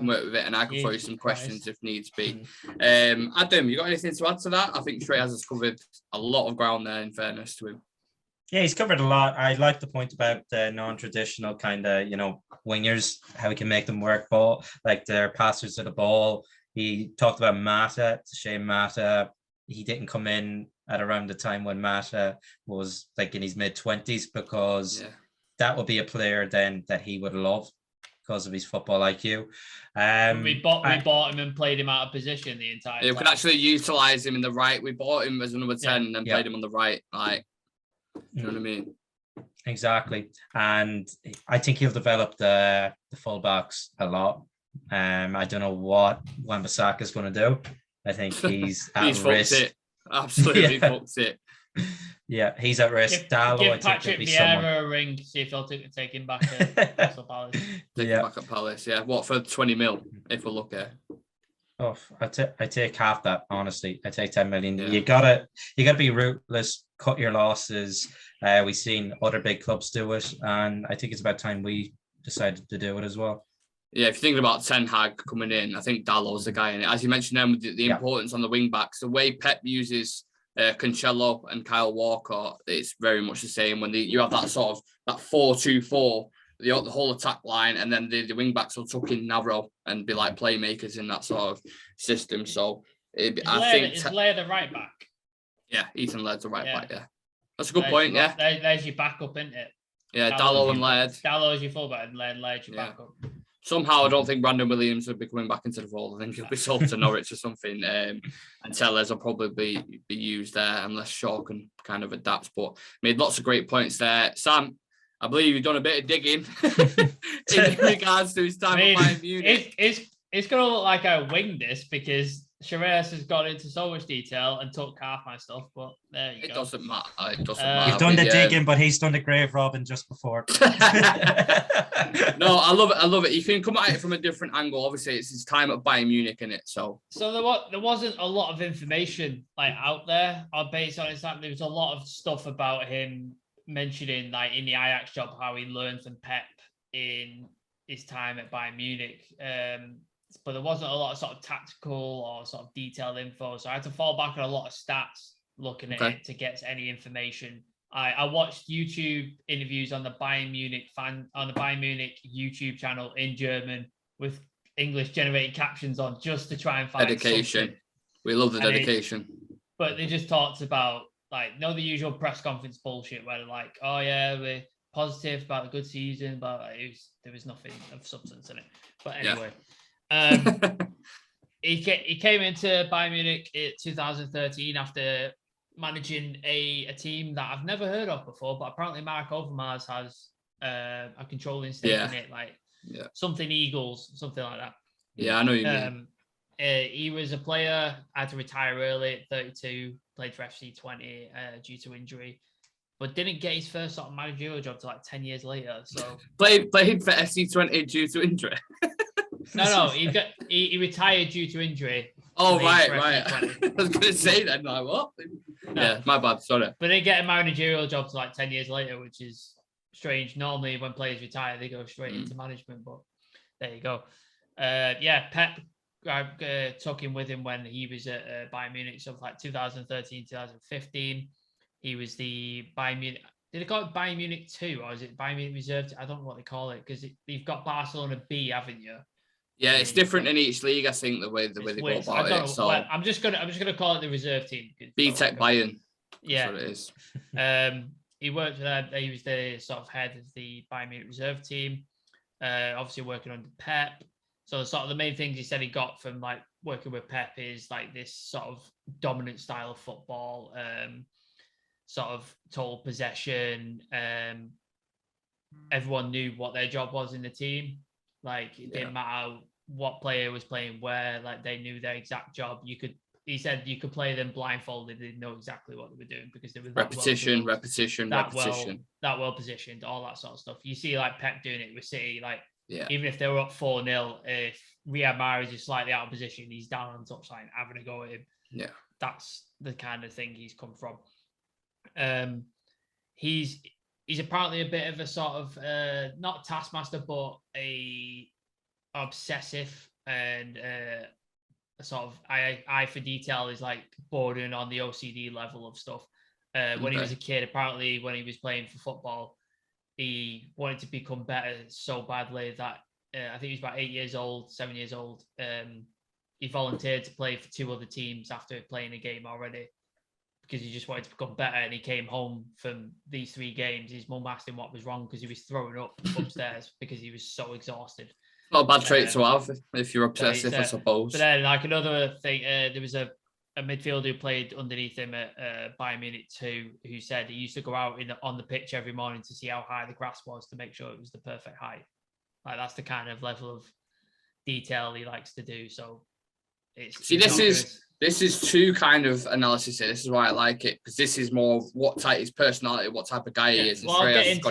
work with it. And I can throw you some questions if needs be. Adam, you got anything to add to that? I think Shreas has covered a lot of ground there, in fairness to him. Yeah, he's covered a lot. I like the point about the non-traditional kind of, wingers, how we can make them work ball, like their passers to the ball. He talked about Mata. It's a shame Mata, he didn't come in at around the time when Mata was like in his mid-20s, because that would be a player then that he would love because of his football IQ. We bought him and played him out of position the entire time. We could actually utilise him in the right. We bought him as a number 10 and then played him on the right. Like, you know what I mean? Exactly. And I think he'll develop the fullbacks a lot. I don't know what Wan-Bissaka is going to do. I think he's at risk. It. Absolutely fucked it. Yeah, he's at risk. Give Patrick Vieira a ring, see if he'll take him back to Crystal Palace. Take him back at Palace, yeah. What, for 20 mil, if we're lucky? Oh, I take half that, honestly. I take 10 million. Yeah. You gotta be ruthless, cut your losses. We've seen other big clubs do it, and I think it's about time we decided to do it as well. Yeah, if you're thinking about Ten Hag coming in, I think Dallow's the guy in it. As you mentioned, then with the importance on the wing backs, the way Pep uses Cancelo and Kyle Walker, it's very much the same. When you have that sort of that 4-2-4, the whole attack line, and then the wing backs will tuck in narrow and be like playmakers in that sort of system. So is Laird the right back? Yeah, Ethan Laird's the right back. Yeah, that's a good point. Yeah, there's your backup, isn't it? Yeah, Dallow and Laird. Dallow's your fullback and Laird's your backup. Somehow, I don't think Brandon Williams will be coming back into the fold. I think he'll be sold to Norwich or something. And Tellers will probably be used there unless Shaw can kind of adapt. But made lots of great points there. Sam, I believe you've done a bit of digging in regards to his time at Bayern Munich. It's going to look like I winged this because Shreas has got into so much detail and took half my stuff, but there you go. It doesn't matter. You've done the digging, but he's done the grave robbing just before. No, I love it. You can come at it from a different angle. Obviously, it's his time at Bayern Munich, in it. So there wasn't a lot of information like out there based on his time. There was a lot of stuff about him mentioning, like in the Ajax job, how he learned from Pep in his time at Bayern Munich. But there wasn't a lot of sort of tactical or sort of detailed info. So I had to fall back on a lot of stats looking at it to get any information. I watched YouTube interviews on the Bayern Munich YouTube channel in German with English generated captions on just to try and find dedication. Something. We love the dedication. But they just talked about the usual press conference bullshit where they're like, oh yeah, we're positive about a good season, but there was nothing of substance in it. But anyway. He came into Bayern Munich in 2013 after managing a team that I've never heard of before, but apparently Mark Overmars has a controlling stake in it, something Eagles, something like that. Yeah, I know you mean. He was a player, had to retire early at 32, played for FC 20 due to injury. but didn't get his first sort of managerial job till like 10 years later. So played for FC20 due to injury. no, he retired due to injury. Oh, Played right. for I FC20. was going to say that. Like, what? No. Yeah, my bad. Sorry. But they get a managerial job to like 10 years later, which is strange. Normally, when players retire, they go straight into management. But there you go. Pep took him with him when he was at Bayern Munich, so like 2013, 2015. He was the Bayern Munich. Did they call it Bayern Munich 2 or is it Bayern Munich Reserve? I don't know what they call it because you've got Barcelona B, haven't you? Yeah, it's different in each league. I think the way they go about it. So I'm just gonna call it the reserve team. B-Tech Bayern. Yeah, that's what it is. He worked for that. He was the sort of head of the Bayern Munich reserve team. Obviously working under Pep. So sort of the main things he said he got from like working with Pep is like this sort of dominant style of football, sort of total possession. Everyone knew what their job was in the team. Like it didn't matter what player was playing where, like they knew their exact job. He said you could play them blindfolded, they know exactly what they were doing because they were repetition, that well positioned, all that sort of stuff. You see like Pep doing it with City, like even if they were up 4-0, if Riyad Mahrez is slightly out of position, he's down on the touchline having a go at him. Yeah. That's the kind of thing he's come from. He's apparently a bit of a sort of not taskmaster, but a obsessive and a sort of eye for detail is like bordering on the OCD level of stuff. When he was a kid, apparently when he was playing for football, he wanted to become better so badly that I think he was about 7 years old. He volunteered to play for 2 other teams after playing a game already because he just wanted to become better. And he came home from these 3 games. His mum asked him what was wrong because he was throwing up upstairs because he was so exhausted. Not a bad trait to have if you're obsessive, I suppose. But then, like another thing, there was a midfielder who played underneath him at Bayern Munich 2 who said he used to go out on the pitch every morning to see how high the grass was to make sure it was the perfect height. Like that's the kind of level of detail he likes to do. So this is 2 kind of analysis here. This is why I like it because this is more what type his personality, what type of guy he is. Well, I'll get into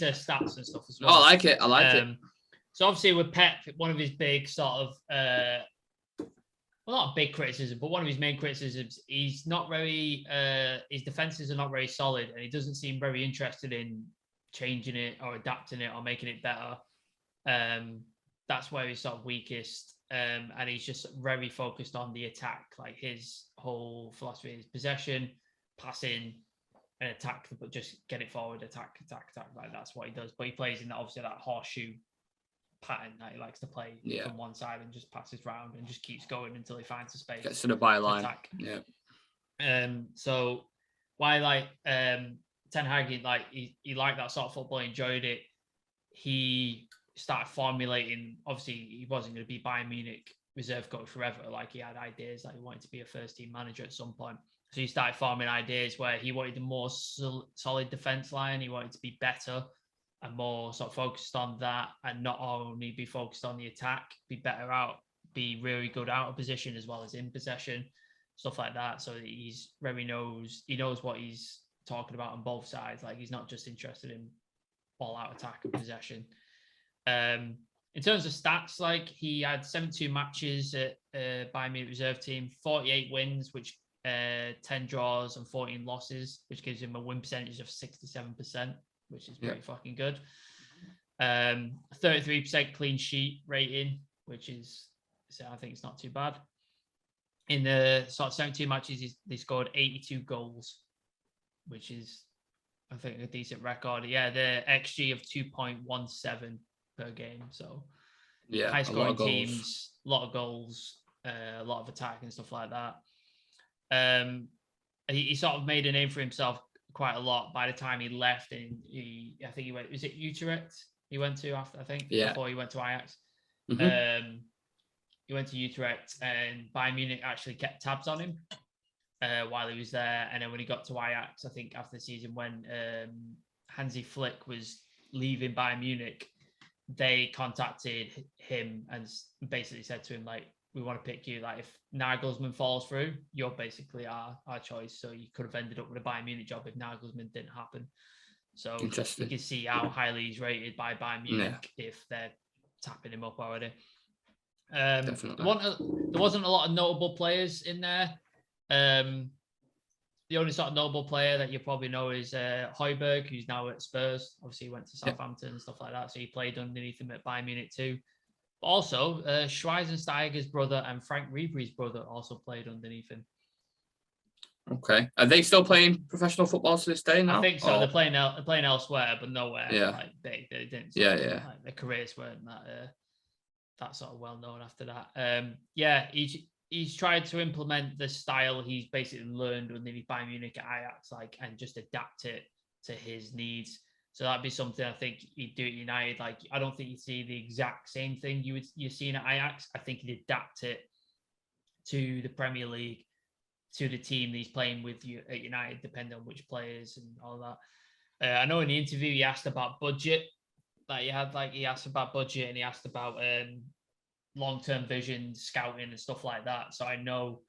stats and stuff as well. Oh, I like it. So obviously with Pep, one of his big sort of well, not a big criticism, but one of his main criticisms, he's not very his defenses are not very solid, and he doesn't seem very interested in changing it or adapting it or making it better. That's where he's sort of weakest, and he's just very focused on the attack. Like his whole philosophy is possession, passing, and attack, but just get it forward, attack. Like that's what he does. But he plays in obviously that horseshoe pattern that he likes to play from one side and just passes round and just keeps going until he finds a space. Gets to the byline. So why like Ten Hag, he liked that sort of football, enjoyed it. He started formulating, obviously he wasn't going to be Bayern Munich reserve coach forever. Like he had ideas, like he wanted to be a first team manager at some point. So he started forming ideas where he wanted a more solid defense line. He wanted to be better and more sort of focused on that, and not only be focused on the attack, be better out, be really good out of position as well as in possession, stuff like that. So he knows what he's talking about on both sides. Like he's not just interested in all out attack and possession. In terms of stats, like he had 72 matches at Bayern Munich reserve team, 48 wins, which 10 draws and 14 losses, which gives him a win percentage of 67%. Which is pretty fucking good. 33% clean sheet rating, which is, I think it's not too bad. In the sort of 72 matches, they scored 82 goals, which is, I think, a decent record. Yeah, the XG of 2.17 per game. So, high scoring teams, a lot of goals, a lot of attack and stuff like that. He sort of made a name for himself quite a lot by the time he left, and I think he went, was it Utrecht he went to after, I think, before he went to Ajax. He went to Utrecht, and Bayern Munich actually kept tabs on him while he was there. And then when he got to Ajax, I think after the season when Hansi Flick was leaving Bayern Munich, they contacted him and basically said to him, like, we want to pick you. Like if Nagelsmann falls through, you're basically our choice. So you could have ended up with a Bayern Munich job if Nagelsmann didn't happen. So you can see how highly he's rated by Bayern Munich if they're tapping him up already. Definitely. There wasn't a lot of notable players in there. The only sort of notable player that you probably know is Højbjerg, who's now at Spurs. Obviously, he went to Southampton and stuff like that. So he played underneath him at Bayern Munich too. But also, Shreays and Sam's brother and Frank Ribery's brother also played underneath him. Okay. Are they still playing professional football to this day now? I think so. They're playing elsewhere, but nowhere like big. They didn't. Like, their careers weren't that sort of well known after that. He's tried to implement the style he's basically learned underneath Bayern Munich at Ajax, and just adapt it to his needs. So that'd be something I think he'd do at United. Like, I don't think you'd see the exact same thing you're seeing at Ajax. I think he'd adapt it to the Premier League, to the team that he's playing with you at United, depending on which players and all that. I know in the interview he asked about budget. He asked about budget and he asked about long-term vision, scouting and stuff like that. So I know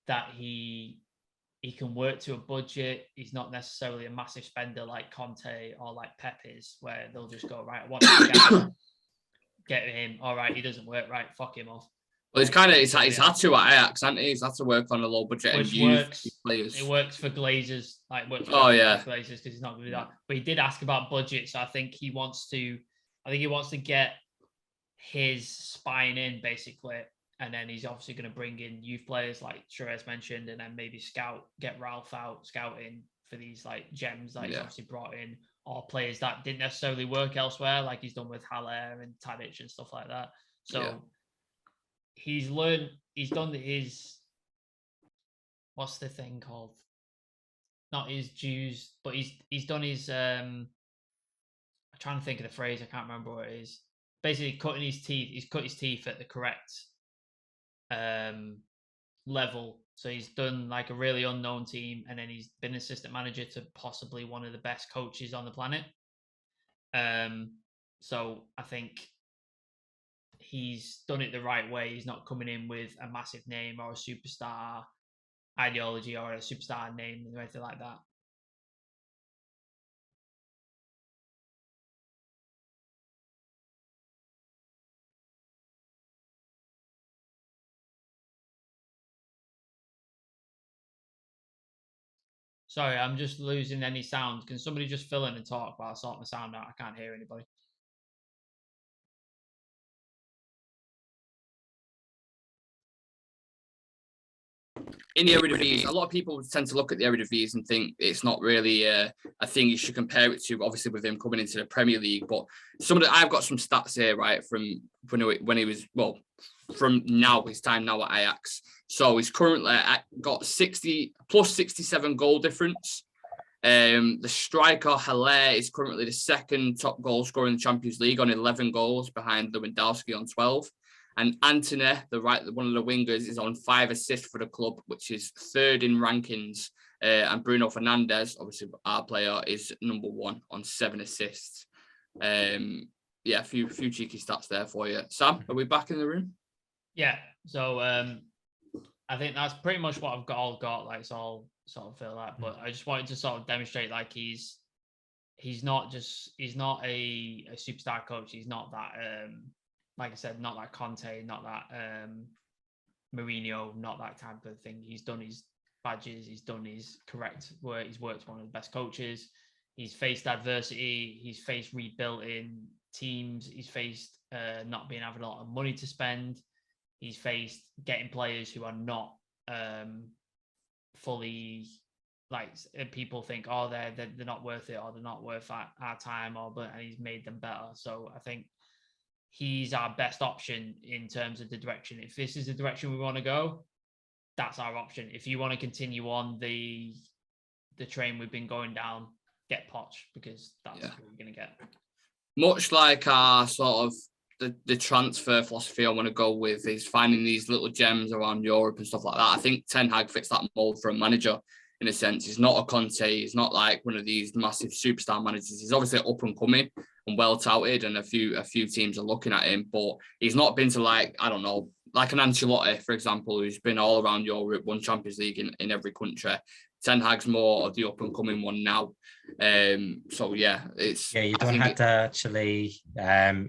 that he can work to a budget. He's not necessarily a massive spender like Conte or like Pep is, where they'll just go, right, I want to get him. All right, he doesn't work, right, fuck him off. Well, he's had to at Ajax, hasn't he? He's had to work on a low budget Which and works. Players. It works for Glazers, Glazers because he's not going to do that. But he did ask about budget, so I think he wants to get his spine in basically, and then he's obviously going to bring in youth players like Shreays mentioned, and then maybe get Ralph out scouting for these like gems that he's obviously brought in, or players that didn't necessarily work elsewhere, like he's done with Haller and Tadic and stuff like that. So he's done his, what's the thing called? Not his dues, but he's done his I'm trying to think of the phrase, I can't remember what it is. Basically cutting his teeth. He's cut his teeth at the correct level. So he's done like a really unknown team, and then he's been assistant manager to possibly one of the best coaches on the planet. So I think he's done it the right way. He's not coming in with a massive name or a superstar ideology or a superstar name or anything like that. Sorry, I'm just losing any sound. Can somebody just fill in and talk while I sort my sound out? I can't hear anybody. In the Eredivisie, a lot of people tend to look at the Eredivisie and think it's not really a thing you should compare it to, obviously with him coming into the Premier League. But I've got some stats here, right, from when he was, from now, his time now at Ajax. So he's currently got 60 plus 67 goal difference. The striker Haller is currently the second top goal scorer in the Champions League on 11 goals behind Lewandowski on 12. And Antony, one of the wingers, is on 5 assists for the club, which is third in rankings. And Bruno Fernandes, obviously our player, is number 1 on 7 assists. A few cheeky stats there for you. Sam, are we back in the room? Yeah. So I think that's pretty much what I've got. Like, it's all sort of feel that. But I just wanted to sort of demonstrate, like, he's not a superstar coach. He's not that. Like I said, not that Conte, not that Mourinho, not that type of thing. He's done his badges. He's done his correct work. He's worked with one of the best coaches. He's faced adversity. He's faced rebuilding teams. He's faced not being having a lot of money to spend. He's faced getting players who are not fully, like, people think, oh, they're not worth it, or they're not worth our time, and he's made them better. So I think he's our best option in terms of the direction. If this is the direction we want to go, that's our option. If you want to continue on the train we've been going down, get Poch, because that's what you're going to get. Much like our sort of the transfer philosophy I want to go with is finding these little gems around Europe and stuff like that. I think Ten Hag fits that mold for a manager in a sense. He's not a Conte. He's not like one of these massive superstar managers. He's obviously up and coming and well touted, and a few teams are looking at him, but he's not been to, like, I don't know, like an Ancelotti, for example, who's been all around Europe, won Champions League in every country. Ten Hag's more of the up and coming one now. So yeah, it's you don't have to actually.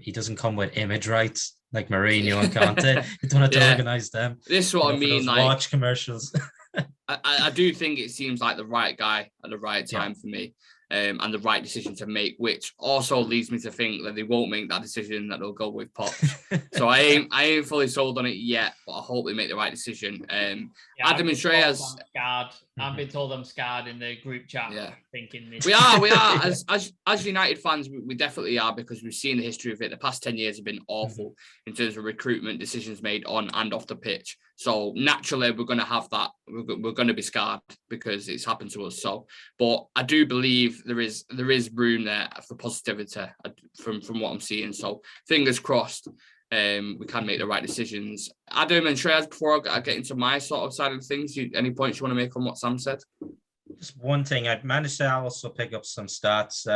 He doesn't come with image rights like Mourinho and Conte. You don't have to organise them. This is what I mean. Like watch commercials. I do think it seems like the right guy at the right time for me. And the right decision to make, which also leads me to think that they won't make that decision, that they'll go with Poch. So I ain't fully sold on it yet, but I hope they make the right decision. Adam and Shreays, I've been told I'm scarred in the group chat. Thinking this. We are. As United fans, we definitely are, because we've seen the history of it. The past 10 years have been awful in terms of recruitment, decisions made on and off the pitch. So naturally, we're going to have that. We're going to be scarred because it's happened to us. So, but I do believe there is room there for positivity from what I'm seeing. So fingers crossed, we can make the right decisions. Adam and Shreays, before I get into my sort of side of things, any points you want to make on what Sam said? Just one thing, I've managed to also pick up some stats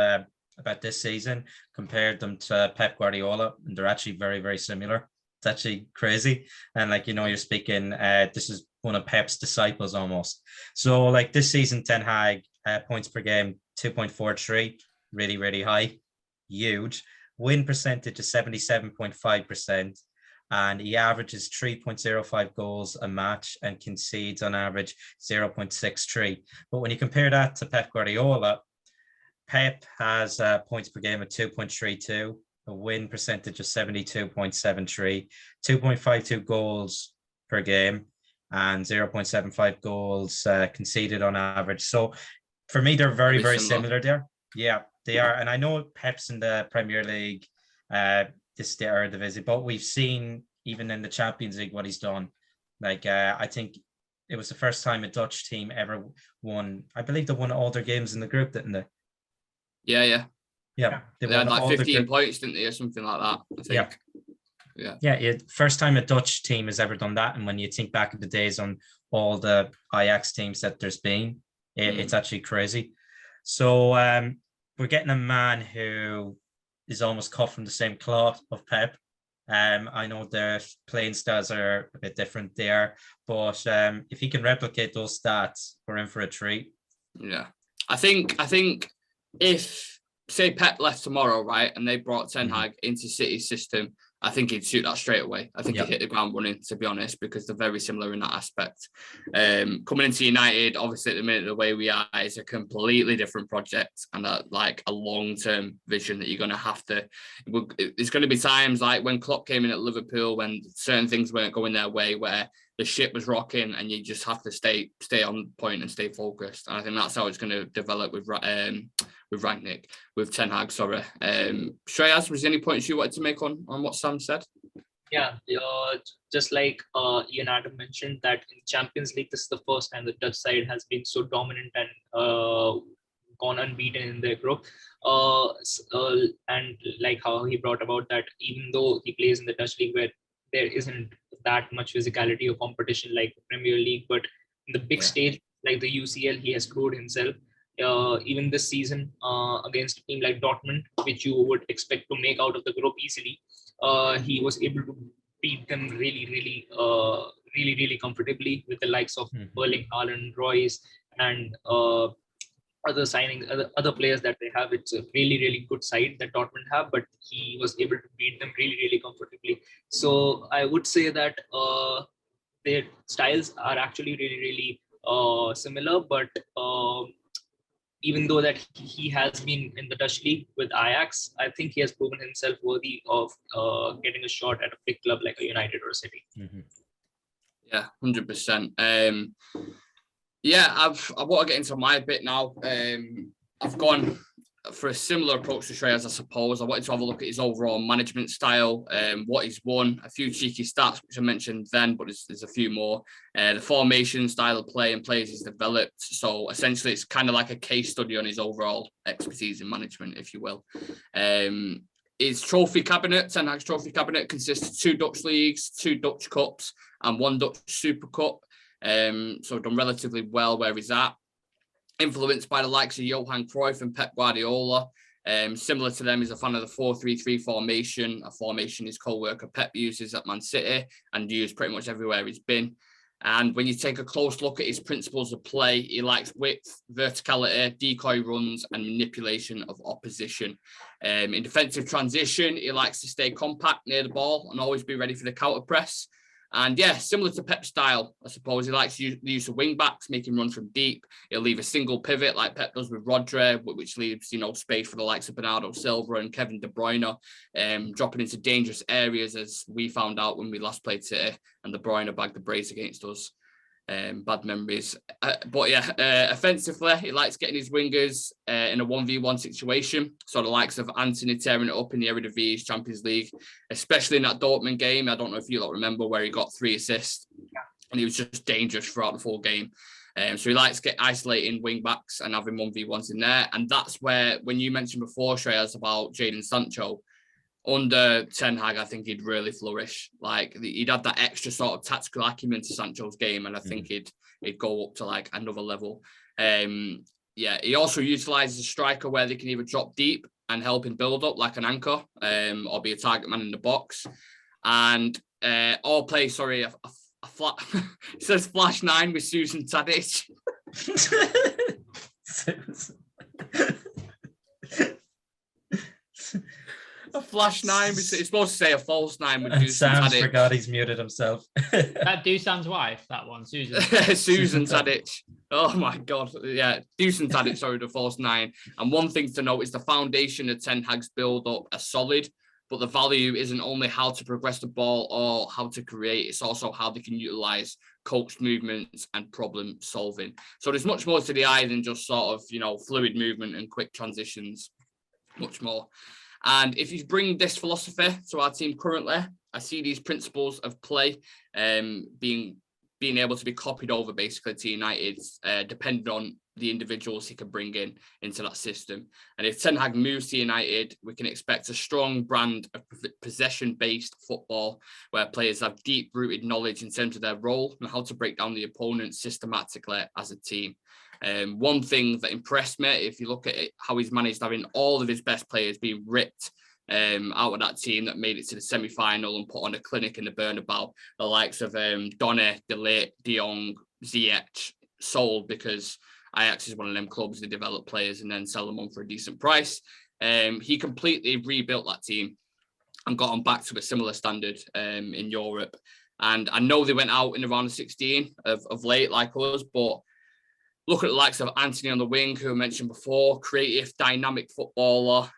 about this season, compared them to Pep Guardiola, and they're actually very, very similar. It's actually crazy. And you're speaking, this is one of Pep's disciples almost. So like this season, Ten Hag, points per game, 2.43, really, really high, huge. Win percentage is 77.5%. And he averages 3.05 goals a match and concedes on average 0.63. But when you compare that to Pep Guardiola, Pep has points per game of 2.32, a win percentage of 72.73, 2.52 goals per game, and 0.75 goals conceded on average. So for me, they're very, very similar there. Yeah, they are. And I know Pep's in the Premier League, this is the Eredivisie, but we've seen even in the Champions League what he's done. I think it was the first time a Dutch team ever won. I believe they won all their games in the group, didn't they? Yeah. They won had like 15 points, didn't they, or something like that, I think. Yeah. First time a Dutch team has ever done that. And when you think back of the days on all the Ajax teams that there's been, it's actually crazy. So we're getting a man who is almost cut from the same cloth of Pep. I know their playing styles are a bit different there, but if he can replicate those stats, we're in for a treat. Yeah, I think if, say, Pep left tomorrow, right, and they brought Ten Hag into City's system, I think he'd shoot that straight away. I think he'd hit the ground running, to be honest, because they're very similar in that aspect. Coming into United, obviously at the minute, the way we are is a completely different project and a long-term vision that you're going to have to... There's going to be times like when Klopp came in at Liverpool, when certain things weren't going their way, where the ship was rocking and you just have to stay on point and stay focused. And I think that's how it's going to develop with Ten Hag, sorry. Shreays, was there any points you wanted to make on what Sam said? Yeah, just like Ian Adam mentioned, that in Champions League, this is the first time the Dutch side has been so dominant and gone unbeaten in their group. And like how he brought about that, even though he plays in the Dutch league where there isn't that much physicality or competition like the Premier League, but in the big stage, like the UCL, he has proved himself. Even this season against a team like Dortmund, which you would expect to make out of the group easily, he was able to beat them really comfortably with the likes of Erling Haaland, Royce, and other signings, other players that they have. It's a really good side that Dortmund have, but he was able to beat them really comfortably. So I would say that their styles are actually really similar, but even though that he has been in the Dutch league with Ajax, I think he has proven himself worthy of getting a shot at a big club like a United or a City. Yeah, 100%. I want to get into my bit now. I've gone for a similar approach to Shreays, I suppose. I wanted to have a look at his overall management style, what he's won, a few cheeky stats, which I mentioned then, but there's a few more. The formation, style of play, and players he's developed. So essentially, it's kind of like a case study on his overall expertise in management, if you will. His trophy cabinet, Ten Hag's trophy cabinet, consists of 2 Dutch leagues, 2 Dutch cups, and 1 Dutch Super Cup. So done relatively well where he's at. Influenced by the likes of Johan Cruyff and Pep Guardiola. Similar to them, he's a fan of the 4-3-3 formation, a formation his co-worker Pep uses at Man City and used pretty much everywhere he's been. And when you take a close look at his principles of play, he likes width, verticality, decoy runs, and manipulation of opposition. In defensive transition, he likes to stay compact near the ball and always be ready for the counter press. And yeah, similar to Pep's style, I suppose. He likes the use of wing backs, making runs from deep. He'll leave a single pivot like Pep does with Rodri, which leaves, space for the likes of Bernardo Silva and Kevin De Bruyne, dropping into dangerous areas, as we found out when we last played City and De Bruyne bagged the brace against us. Bad memories. Offensively, he likes getting his wingers in a 1v1 situation. So the likes of Anthony tearing it up in the Eredivisie Champions League, especially in that Dortmund game. I don't know if you lot remember, where he got 3 assists and he was just dangerous throughout the full game. So he likes isolating wing backs and having 1v1s in there. And that's where, when you mentioned before, Shreays, about Jadon Sancho, under Ten Hag, I think he'd really flourish. Like, he'd add that extra sort of tactical acumen to Sancho's game, and I think he'd go up to like another level. He also utilises a striker where they can either drop deep and help him build up like an anchor, or be a target man in the box, and or play. Sorry, a flat. It says flash 9 with Susan Tadic. A flash 9. It's supposed to say a false 9 with Dusan Sam's Tadic. forgot he's muted himself. That Dusan's wife, that one, Susan. Susan Tadic. Oh my God. Yeah, Dusan Tadic, sorry, the false 9. And one thing to note is the foundation of Ten Hag's build-up are solid, but the value isn't only how to progress the ball or how to create, it's also how they can utilise coached movements and problem solving. So there's much more to the eye than just sort of, fluid movement and quick transitions, much more. And if you bring this philosophy to our team currently, I see these principles of play being able to be copied over basically to United, depending on the individuals he can bring into that system. And if Ten Hag moves to United, we can expect a strong brand of possession-based football where players have deep-rooted knowledge in terms of their role and how to break down the opponent systematically as a team. One thing that impressed me, if you look at it, how he's managed having all of his best players being ripped out of that team that made it to the semi-final and put on a clinic in the Bernabeu, the likes of Donny, De Ligt, De Jong, Ziyech, sold because Ajax is one of them clubs that develop players and then sell them on for a decent price. He completely rebuilt that team and got them back to a similar standard in Europe. And I know they went out in the round of 16 of late like us, but look at the likes of Anthony on the wing, who I mentioned before, creative, dynamic footballer,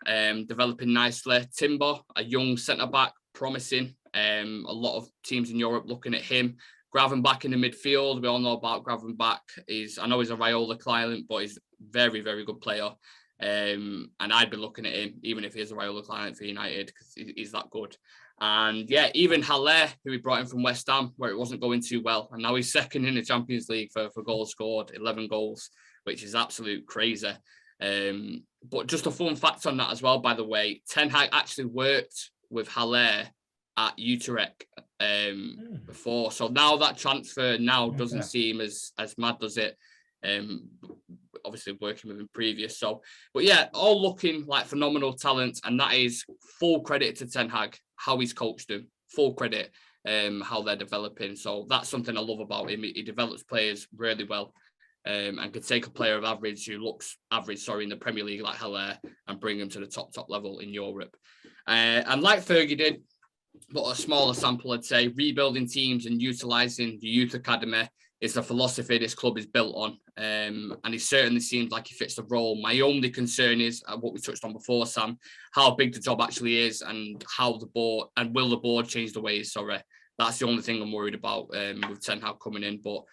developing nicely. Timber, a young centre-back, promising. A lot of teams in Europe looking at him. Gravenbach in the midfield. We all know about Gravenbach. I know he's a Raiola client, but he's a very, very good player. And I'd be looking at him, even if he's a Raiola client for United, because he's that good. And yeah, even Haller, who we brought in from West Ham, where it wasn't going too well. And now he's second in the Champions League for goals scored, 11 goals, which is absolute crazy. But just a fun fact on that as well, by the way, Ten Hag actually worked with Haller at Utrecht before. So now that transfer doesn't seem as mad, does it? Obviously working with him previous. But yeah, all looking like phenomenal talent, and that is full credit to Ten Hag, how he's coached them, full credit, how they're developing. So that's something I love about him. He develops players really well, and could take a player of average who looks average, in the Premier League like Haller, and bring him to the top level in Europe. And like Fergie did, but a smaller sample, I'd say, rebuilding teams and utilising the youth academy is the philosophy this club is built on. And he certainly seems like he fits the role. My only concern is what we touched on before, Sam, how big the job actually is and how will the board change the ways, That's the only thing I'm worried about with Ten Hag coming in. But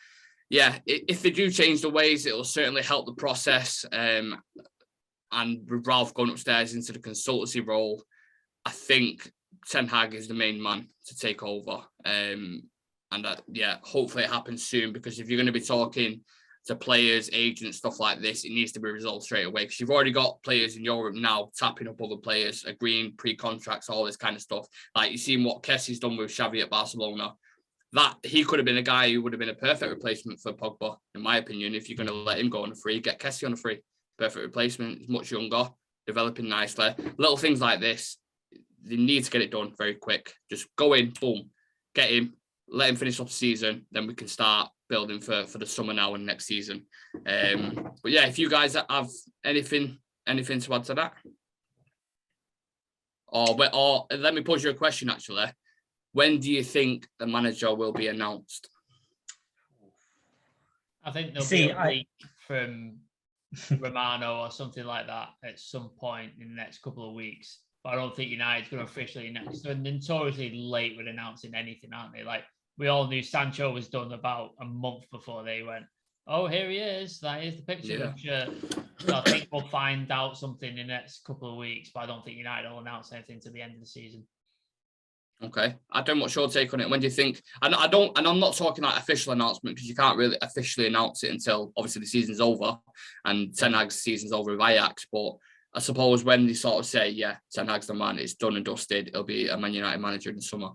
yeah, if they do change the ways, it'll certainly help the process. And with Ralph going upstairs into the consultancy role, I think Ten Hag is the main man to take over. Hopefully it happens soon, because if you're going to be talking to players, agents, stuff like this, it needs to be resolved straight away, because you've already got players in Europe now tapping up other players, agreeing pre-contracts, all this kind of stuff. Like, you've seen what Kessie's done with Xavi at Barcelona. That he could have been a guy who would have been a perfect replacement for Pogba, in my opinion. If you're going to let him go on a free, get Kessie on a free. Perfect replacement. He's much younger, developing nicely. Little things like this, they need to get it done very quick. Just go in, boom, get him, let him finish off the season, then we can start building for the summer now and next season. But yeah, if you guys have anything to add to that, or let me pose you a question actually. When do you think the manager will be announced? I think there'll be a leak from Romano or something like that at some point in the next couple of weeks. But I don't think United's going to officially announce. They're notoriously late with announcing anything, aren't they? Like, we all knew Sancho was done about a month before they went, oh, here he is. That is the picture. Yeah. So I think we'll find out something in the next couple of weeks, but I don't think United will announce anything to the end of the season. Okay. I don't know what's your take on it. When do you think, and I'm not talking like official announcement, because you can't really officially announce it until obviously the season's over and Ten Hag's season's over with Ajax. But I suppose when they sort of say, yeah, Ten Hag's the man, it's done and dusted, it'll be a Man United manager in the summer.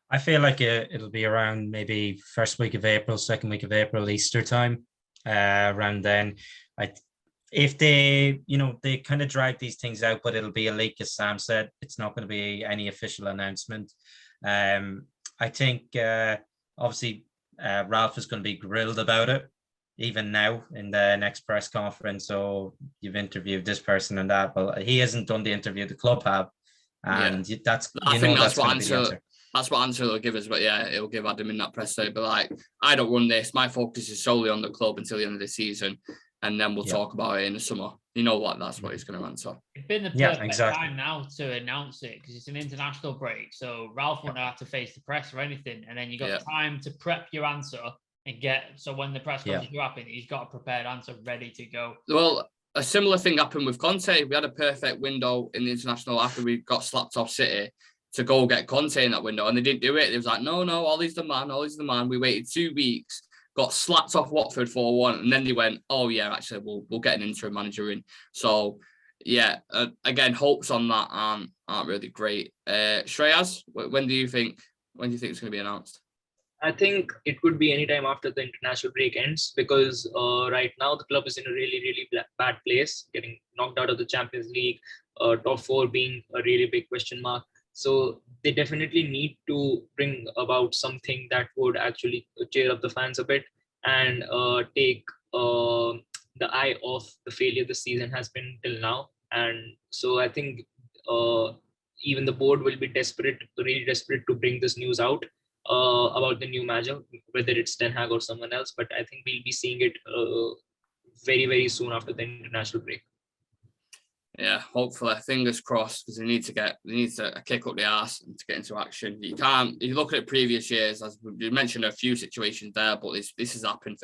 I feel like it'll be around maybe first week of April, second week of April, Easter time. Around then, if they kind of drag these things out, but it'll be a leak, as Sam said. It's not going to be any official announcement. I think obviously Ralph is going to be grilled about it, even now in the next press conference. So you've interviewed this person and that, but he hasn't done the interview the club have, and that's going to be the answer. That's what answer it'll give us, but yeah, it'll give Adam in that press day. But like, I don't run this. My focus is solely on the club until the end of the season, and then we'll talk about it in the summer. You know what? That's what he's going to answer. It's been the perfect time now to announce it because it's an international break, so Ralph won't have to face the press or anything, and then you got time to prep your answer and so when the press comes to happen, he's got a prepared answer ready to go. Well, a similar thing happened with Conte. We had a perfect window in the international after we got slapped off City to go get Conte in that window, and they didn't do it. It was like, no, Ollie's the man. We waited 2 weeks, got slapped off Watford 4-1, and then they went, oh yeah, actually, we'll get an interim manager in. So yeah, again, hopes on that aren't really great. Shreas, when do you think it's going to be announced? I think it could be anytime after the international break ends, because right now the club is in a really, really bad place, getting knocked out of the Champions League, top 4 being a really big question mark. So they definitely need to bring about something that would actually cheer up the fans a bit and take the eye off the failure this season has been till now. And so I think even the board will be really desperate to bring this news out about the new manager, whether it's Ten Hag or someone else. But I think we'll be seeing it very, very soon after the international break. Yeah, hopefully, fingers crossed, because they need to kick up the arse and to get into action. You look at previous years, as we mentioned a few situations there, but this has happened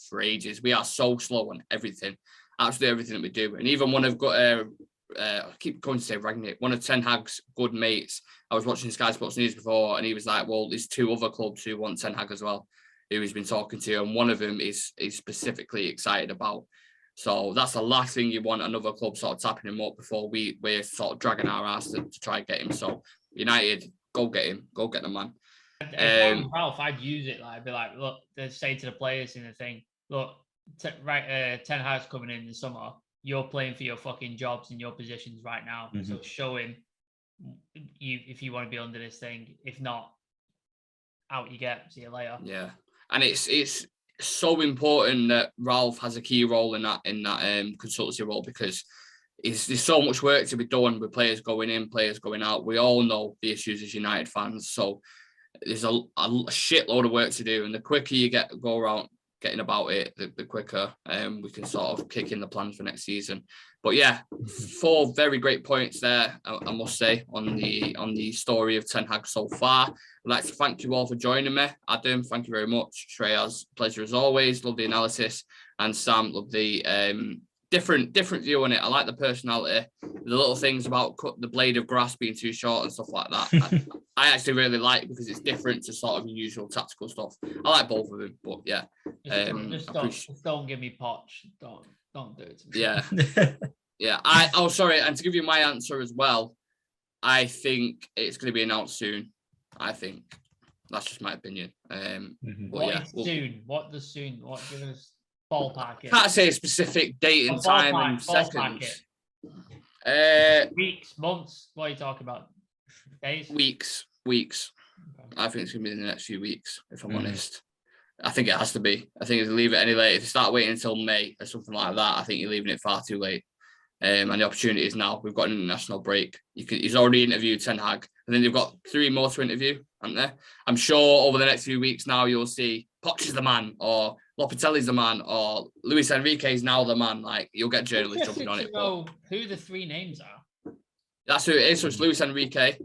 for ages. We are so slow on everything, absolutely everything that we do. And even one of I keep going to say Ragnick, one of Ten Hag's good mates, I was watching Sky Sports News before, and he was like, well, there's 2 other clubs who want Ten Hag as well, who he's been talking to, and one of them is specifically excited about. So that's the last thing you want, another club sort of tapping him up before we're sort of dragging our ass to try and get him. So United, go get him, go get the man. Ralph, I'd use it. Like, I'd be like, look, they say to the players in the thing, look, Ten Hag's coming in the summer. You're playing for your fucking jobs and your positions right now. Mm-hmm. So show him if you want to be under this thing. If not, out you get. See you later. Yeah, and it's so important that Ralph has a key role in that consultancy role, because there's so much work to be done with players going in, players going out. We all know the issues as United fans, so there's a shitload of work to do, and the quicker you go around getting about it, the quicker we can sort of kick in the plans for next season. But yeah, 4 very great points there, I must say, on the story of Ten Hag so far. I'd like to thank you all for joining me. Adam, thank you very much. Shreas, pleasure as always. Love the analysis. And Sam, love the different view on it. I like the personality, the little things about the blade of grass being too short and stuff like that. I actually really like, because it's different to sort of usual tactical stuff. I like both of them, but yeah. Just don't give me Poch. Don't do it to me. Yeah. Yeah. Sorry. And to give you my answer as well, I think it's going to be announced soon. I think that's just my opinion. Soon? What does soon? What give us ballpark? Can't say a specific date and time and seconds. Weeks, months? What are you talking about? Days? Weeks. Okay. I think it's going to be in the next few weeks, if I'm honest. I think it has to be. I think if you leave it any later, if you start waiting until May or something like that, I think you're leaving it far too late. And the opportunity is now. We've got an international break. He's already interviewed Ten Hag. And then they've got 3 more to interview, haven't they? I'm sure over the next few weeks now, you'll see Poch is the man, or Lopetelli's the man, or Luis Enrique is now the man. Like, you'll get journalists jumping on it. Know who the 3 names are. That's who it is. So it's Luis Enrique,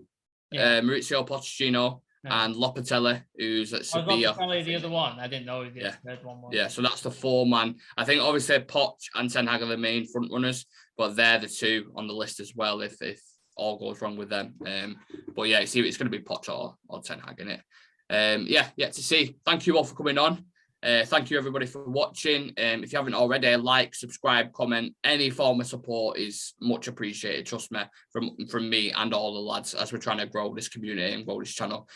Maurizio Pochettino, and Lopetelli, who's at Sevilla. Lopetelli, the other one. I didn't know who the third one was. Yeah, so that's the 4-man. I think obviously Poch and Ten Hag are the main front runners, but they're the 2 on the list as well if all goes wrong with them. But yeah, see, it's going to be Poch or Ten Hag in it. Yet to see. Thank you all for coming on. Thank you everybody for watching. If you haven't already, like, subscribe, comment. Any form of support is much appreciated. Trust me, from me and all the lads as we're trying to grow this community and grow this channel.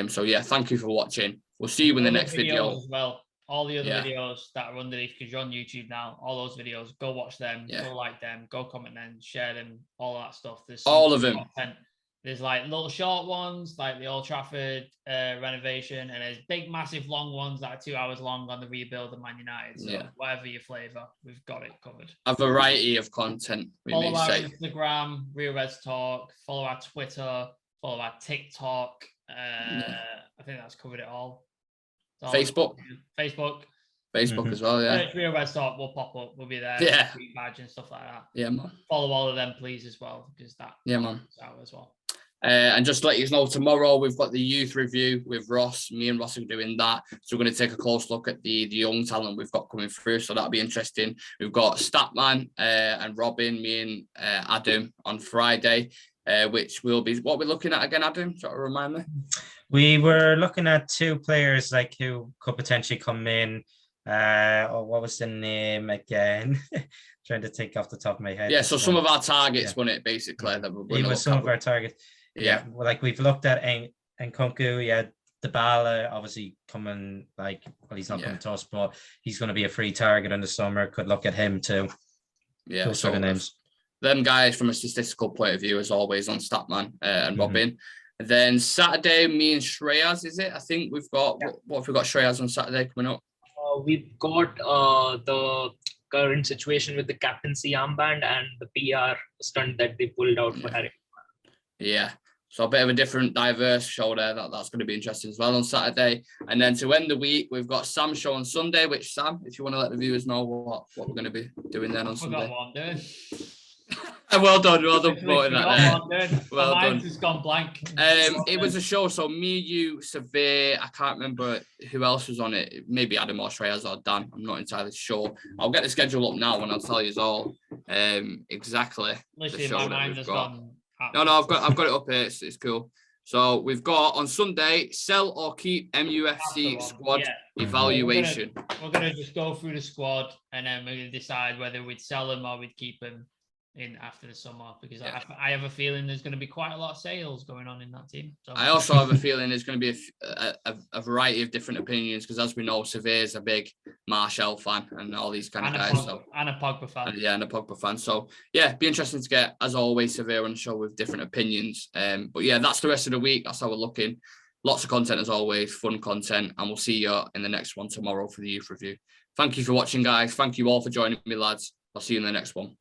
So yeah, thank you for watching. We'll see you in the next video as well. All the other videos that are underneath, because you're on YouTube now, all those videos, go watch them, go like them, go comment them, share them, all that stuff. There's all of them. Content. There's like little short ones, like the Old Trafford renovation, and there's big, massive, long ones that are 2 hours long on the rebuild of Man United. So whatever your flavour, we've got it covered. A variety of content. Follow our Instagram, Real Reds Talk. Follow our Twitter. Follow our TikTok. I think that's covered it all. Facebook as well, yeah. Real Reds Talk will pop up. We'll be there. Yeah. Badge and stuff like that. Yeah, man. Follow all of them, please, as well, because that. Yeah, man. Out as well. And just to let you know, tomorrow we've got the youth review with Ross. Me and Ross are doing that. So we're going to take a close look at the young talent we've got coming through. So that'll be interesting. We've got Statman and Robin, me and Adam on Friday, which will be what we're looking at again, Adam. Try to remind me. We were looking at 2 players like who could potentially come in. What was the name again? Trying to think off the top of my head. Yeah, so some of our targets, wasn't it, basically? That it was some of our targets. Yeah, well, like we've looked at Nkunku, Dybala, obviously coming, like, well, he's not coming to us, but he's going to be a free target in the summer. Could look at him too. Yeah, those sort of names. Them guys, from a statistical point of view, as always, on Statman and Robin. And then Saturday, me and Shreas, is it? I think we've got, what have we got Shreas on Saturday coming up? We've got the current situation with the captaincy armband and the PR stunt that they pulled out for Harry. Yeah, so a bit of a different, diverse show there. That's going to be interesting as well on Saturday. And then to end the week, we've got Sam's show on Sunday, which, Sam, if you want to let the viewers know what we're going to be doing then on Sunday. What I'm doing. Well done promoting that there. Well done. Just gone blank. It was a show, so me, you, Severe, I can't remember who else was on it. Maybe Adam or Shreas or Dan. I'm not entirely sure. I'll get the schedule up now and I'll tell you all exactly. Literally, my mind has gone. No, I've got it up here. It's cool. So we've got on Sunday, sell or keep MUFC squad evaluation. We're gonna just go through the squad and then we're gonna decide whether we'd sell them or we'd keep them in after the summer, because I have a feeling there's going to be quite a lot of sales going on in that team. So I also have a feeling there's going to be a variety of different opinions, because as we know, Severe's a big Martial fan and all these kind of guys. And a Pogba fan. And a Pogba fan. So yeah, be interesting to get, as always, Severe on the show with different opinions. But yeah, that's the rest of the week. That's how we're looking. Lots of content as always, fun content, and we'll see you in the next one tomorrow for the youth review. Thank you for watching, guys. Thank you all for joining me, lads. I'll see you in the next one.